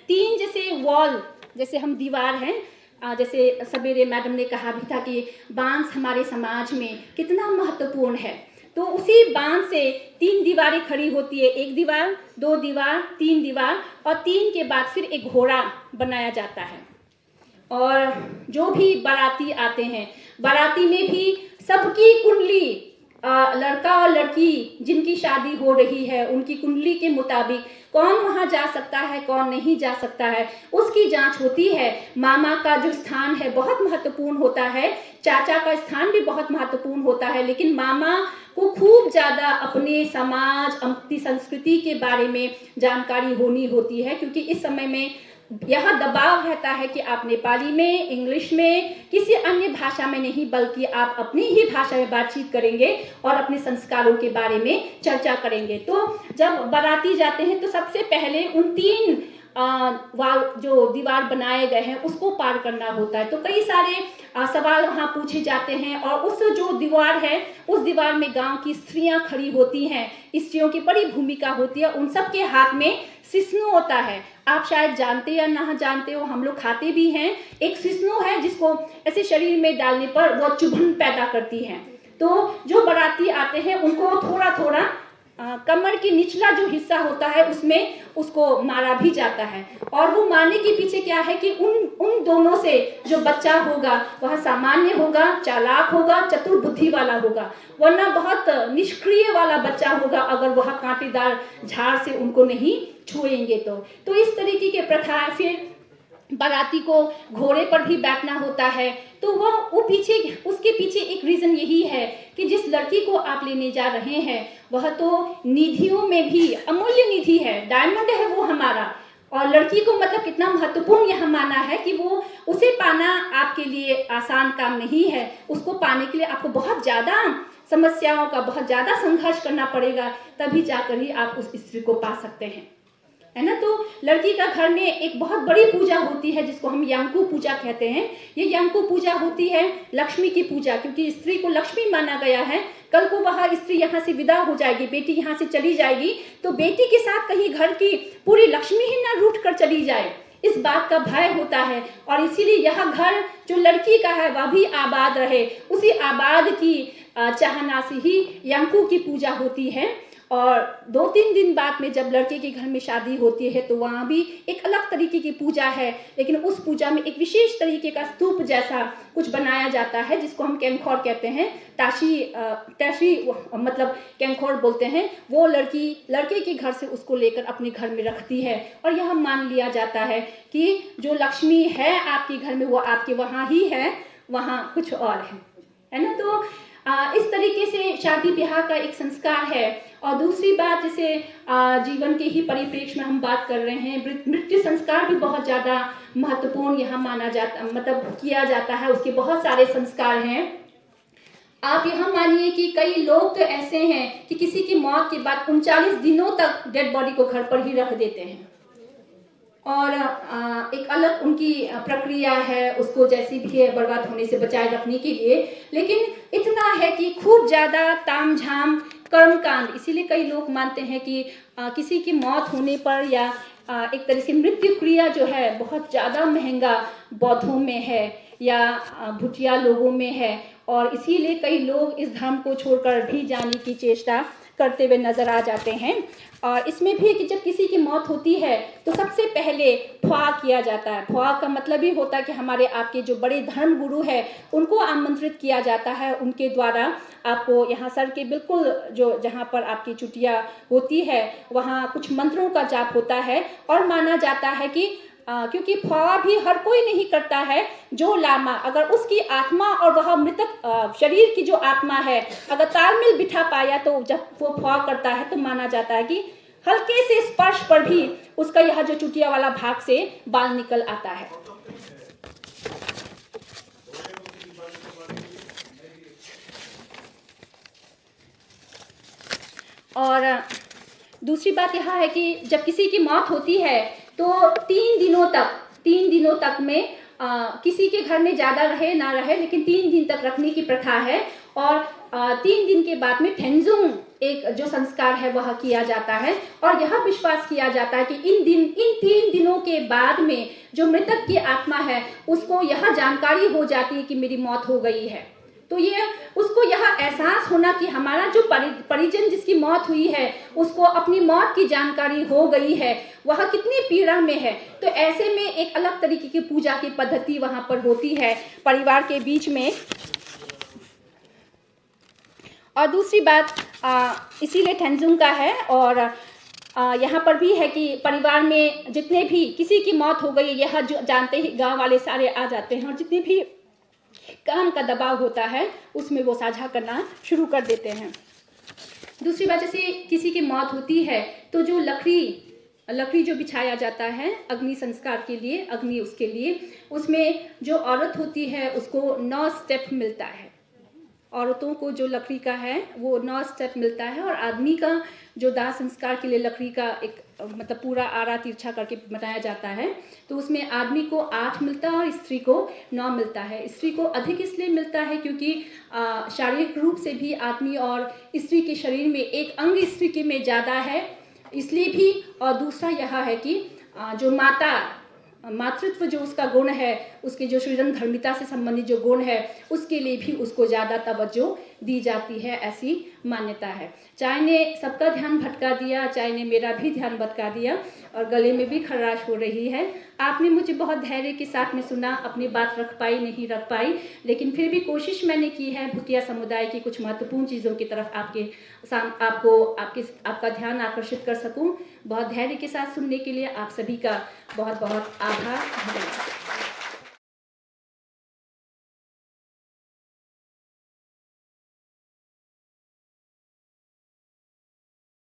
3 जैसे वॉल, जैसे हम दीवार हैं, जैसे सवेरे मैडम ने कहा भी था कि बांस हमारे समाज में कितना महत्वपूर्ण है। तो उसी बांस से 3 दीवारें खड़ी होती है, 1 दीवार, 2 दीवार, 3 दीवार, और 3 के बाद फिर एक घोड़ा बनाया जाता है। और जो भी बाराती आते हैं, बाराती में भी सबकी कुंडली, लड़का और लड़की जिनकी शादी हो रही है उनकी कुंडली के मुताबिक कौन वहां जा सकता है, कौन नहीं जा सकता है, उसकी जांच होती है। मामा का जो स्थान है बहुत महत्वपूर्ण होता है, चाचा का स्थान भी बहुत महत्वपूर्ण होता है, लेकिन मामा को खूब ज़्यादा अपने समाज, अपनी संस्कृति के बारे में जानकारी होनी होती है, क्योंकि इस समय में यह दबाव रहता है कि आप नेपाली में, इंग्लिश में, किसी अन्य भाषा में नहीं, बल्कि आप अपनी ही भाषा में बातचीत करेंगे और अपने संस्कारों के बारे में चर्चा करेंगे। तो जब बाराती जाते हैं तो सबसे पहले उन 3 जो दीवार बनाए गए हैं उसको पार करना होता है। तो कई सारे सवाल वहाँ पूछे जाते हैं, और उस जो दीवार है उस दीवार में गांव की स्त्रियां खड़ी होती हैं, स्त्रियों की बड़ी भूमिका होती है। उन सब के हाथ में सिस्नो होता है। आप शायद जानते या ना जानते हो, हम लोग खाते भी हैं। एक सिस्नो है जिसको ऐसे शरीर में डालने पर वो चुभन पैदा करती है। तो जो बाराती आते हैं उनको थोड़ा थोड़ा कमर की निचला जो हिस्सा होता है उसमें उसको मारा भी जाता है। और वो मारने के पीछे क्या है कि उन दोनों से जो बच्चा होगा वह सामान्य होगा, चालाक होगा, चतुर बुद्धि वाला होगा, वरना बहुत निष्क्रिय वाला बच्चा होगा अगर वह कांटेदार झाड़ से उनको नहीं छुएंगे तो इस तरीके के प्रथा है। फिर बाराती को घोड़े पर भी बैठना होता है, तो वो पीछे, उसके पीछे एक रीज़न यही है कि जिस लड़की को आप लेने जा रहे हैं वह तो निधियों में भी अमूल्य निधि है, डायमंड है वो हमारा, और लड़की को मतलब कितना महत्वपूर्ण यह माना है कि वो उसे पाना आपके लिए आसान काम नहीं है। उसको पाने के लिए आपको बहुत ज़्यादा समस्याओं का, बहुत ज़्यादा संघर्ष करना पड़ेगा, तभी जाकर ही आप उस स्त्री को पा सकते हैं, है ना। तो लड़की का घर में एक बहुत बड़ी पूजा होती है जिसको हम यांकू पूजा कहते हैं। ये यांकू पूजा होती है लक्ष्मी की पूजा, क्योंकि स्त्री को लक्ष्मी माना गया है। कल को वह स्त्री यहाँ से विदा हो जाएगी, बेटी यहाँ से चली जाएगी, तो बेटी के साथ कहीं घर की पूरी लक्ष्मी ही ना रूठ कर चली जाए, इस बात का भय होता है। और इसीलिए यह घर जो लड़की का है वह भी आबाद रहे, उसी आबाद की चाहना से ही यांकू की पूजा होती है। और 2-3 दिन बाद में जब लड़के के घर में शादी होती है तो वहाँ भी एक अलग तरीके की पूजा है, लेकिन उस पूजा में एक विशेष तरीके का स्तूप जैसा कुछ बनाया जाता है जिसको हम कैंखोर कहते हैं। टाशी मतलब कैंखोर बोलते हैं। वो लड़के के घर से उसको लेकर अपने घर में रखती है, और यह मान लिया जाता है कि जो लक्ष्मी है आपके घर में वो आपके वहाँ ही है, वहाँ कुछ और है ना। तो इस तरीके से शादी ब्याह का एक संस्कार है। और दूसरी बात, जैसे जीवन के ही परिप्रेक्ष्य में हम बात कर रहे हैं, मृत्यु संस्कार भी बहुत ज़्यादा महत्वपूर्ण यहाँ माना जाता, मतलब किया जाता है। उसके बहुत सारे संस्कार हैं। आप यहाँ मानिए कि कई लोग तो ऐसे हैं कि किसी की मौत के बाद 39 दिनों तक डेड बॉडी को घर पर ही रख देते हैं, और एक अलग उनकी प्रक्रिया है उसको जैसी भी है बर्बाद होने से बचाए रखने के लिए। लेकिन इतना है कि खूब ज़्यादा तामझाम कर्मकांड, इसीलिए कई लोग मानते हैं कि किसी की मौत होने पर या एक तरह से मृत्यु क्रिया जो है बहुत ज़्यादा महंगा बौद्धों में है या भुटिया लोगों में है, और इसीलिए कई लोग इस धर्म को छोड़कर भी जाने की चेष्टा करते हुए नजर आ जाते हैं। और इसमें भी कि जब किसी की मौत होती है तो सबसे पहले ख्वा किया जाता है। ख्वा का मतलब ही होता है कि हमारे आपके जो बड़े धर्म गुरु है उनको आमंत्रित किया जाता है, उनके द्वारा आपको यहाँ सर के बिल्कुल जो जहाँ पर आपकी चुटिया होती है वहाँ कुछ मंत्रों का जाप होता है। और माना जाता है कि क्योंकि ख्वा भी हर कोई नहीं करता है, जो लामा अगर उसकी आत्मा और वह मृतक शरीर की जो आत्मा है अगर तालमेल बिठा पाया तो जब वो ख्वा करता है तो माना जाता है कि हल्के से स्पर्श पर भी उसका यह जो चुटिया वाला भाग से बाल निकल आता है। और दूसरी बात यह है कि जब किसी की मौत होती है तो 3 दिनों तक में किसी के घर में ज़्यादा रहे ना रहे, लेकिन 3 दिन तक रखने की प्रथा है। और 3 दिन के बाद में ठेंजुंग एक जो संस्कार है वह किया जाता है। और यह विश्वास किया जाता है कि इन 3 दिनों के बाद में जो मृतक की आत्मा है उसको यह जानकारी हो जाती है कि मेरी मौत हो गई है। तो ये उसको यह एहसास होना कि हमारा जो परिजन जिसकी मौत हुई है उसको अपनी मौत की जानकारी हो गई है, वह कितनी पीड़ा में है। तो ऐसे में एक अलग तरीके की पूजा की पद्धति वहाँ पर होती है परिवार के बीच में। और दूसरी बात इसीलिए ठेंजुंग का है। और यहाँ पर भी है कि परिवार में जितने भी किसी की मौत हो गई यह जो जानते ही गांव वाले सारे आ जाते हैं, और जितने भी काम का दबाव होता है उसमें वो साझा करना शुरू कर देते हैं। दूसरी बात, जैसे किसी की मौत होती है तो जो लकड़ी जो बिछाया जाता है अग्नि संस्कार के लिए, अग्नि उसके लिए, उसमें जो औरत होती है उसको 9 स्टेप मिलता है। औरतों को जो लकड़ी का है वो 9 स्टेप मिलता है, और आदमी का जो दाह संस्कार के लिए लकड़ी का एक मतलब पूरा आरा तिरछा करके बनाया जाता है, तो उसमें आदमी को 8 मिलता है और स्त्री को 9 मिलता है। स्त्री को अधिक इसलिए मिलता है क्योंकि शारीरिक रूप से भी आदमी और स्त्री के शरीर में एक अंग स्त्री के में ज़्यादा है, इसलिए भी। और दूसरा यह है कि जो मातृत्व जो उसका गुण है, उसके जो सृजन धर्मिता से संबंधित जो गुण है उसके लिए भी उसको ज़्यादा तवज्जो दी जाती है, ऐसी मान्यता है। चाय ने सबका ध्यान भटका दिया, चाय ने मेरा भी ध्यान भटका दिया, और गले में भी खराश हो रही है। आपने मुझे बहुत धैर्य के साथ में सुना, अपनी बात रख पाई नहीं रख पाई, लेकिन फिर भी कोशिश मैंने की है भुटिया समुदाय की कुछ महत्वपूर्ण चीज़ों की तरफ आपका ध्यान आकर्षित कर सकूं। बहुत धैर्य के साथ सुनने के लिए आप सभी का बहुत बहुत आभार। धन्यवाद।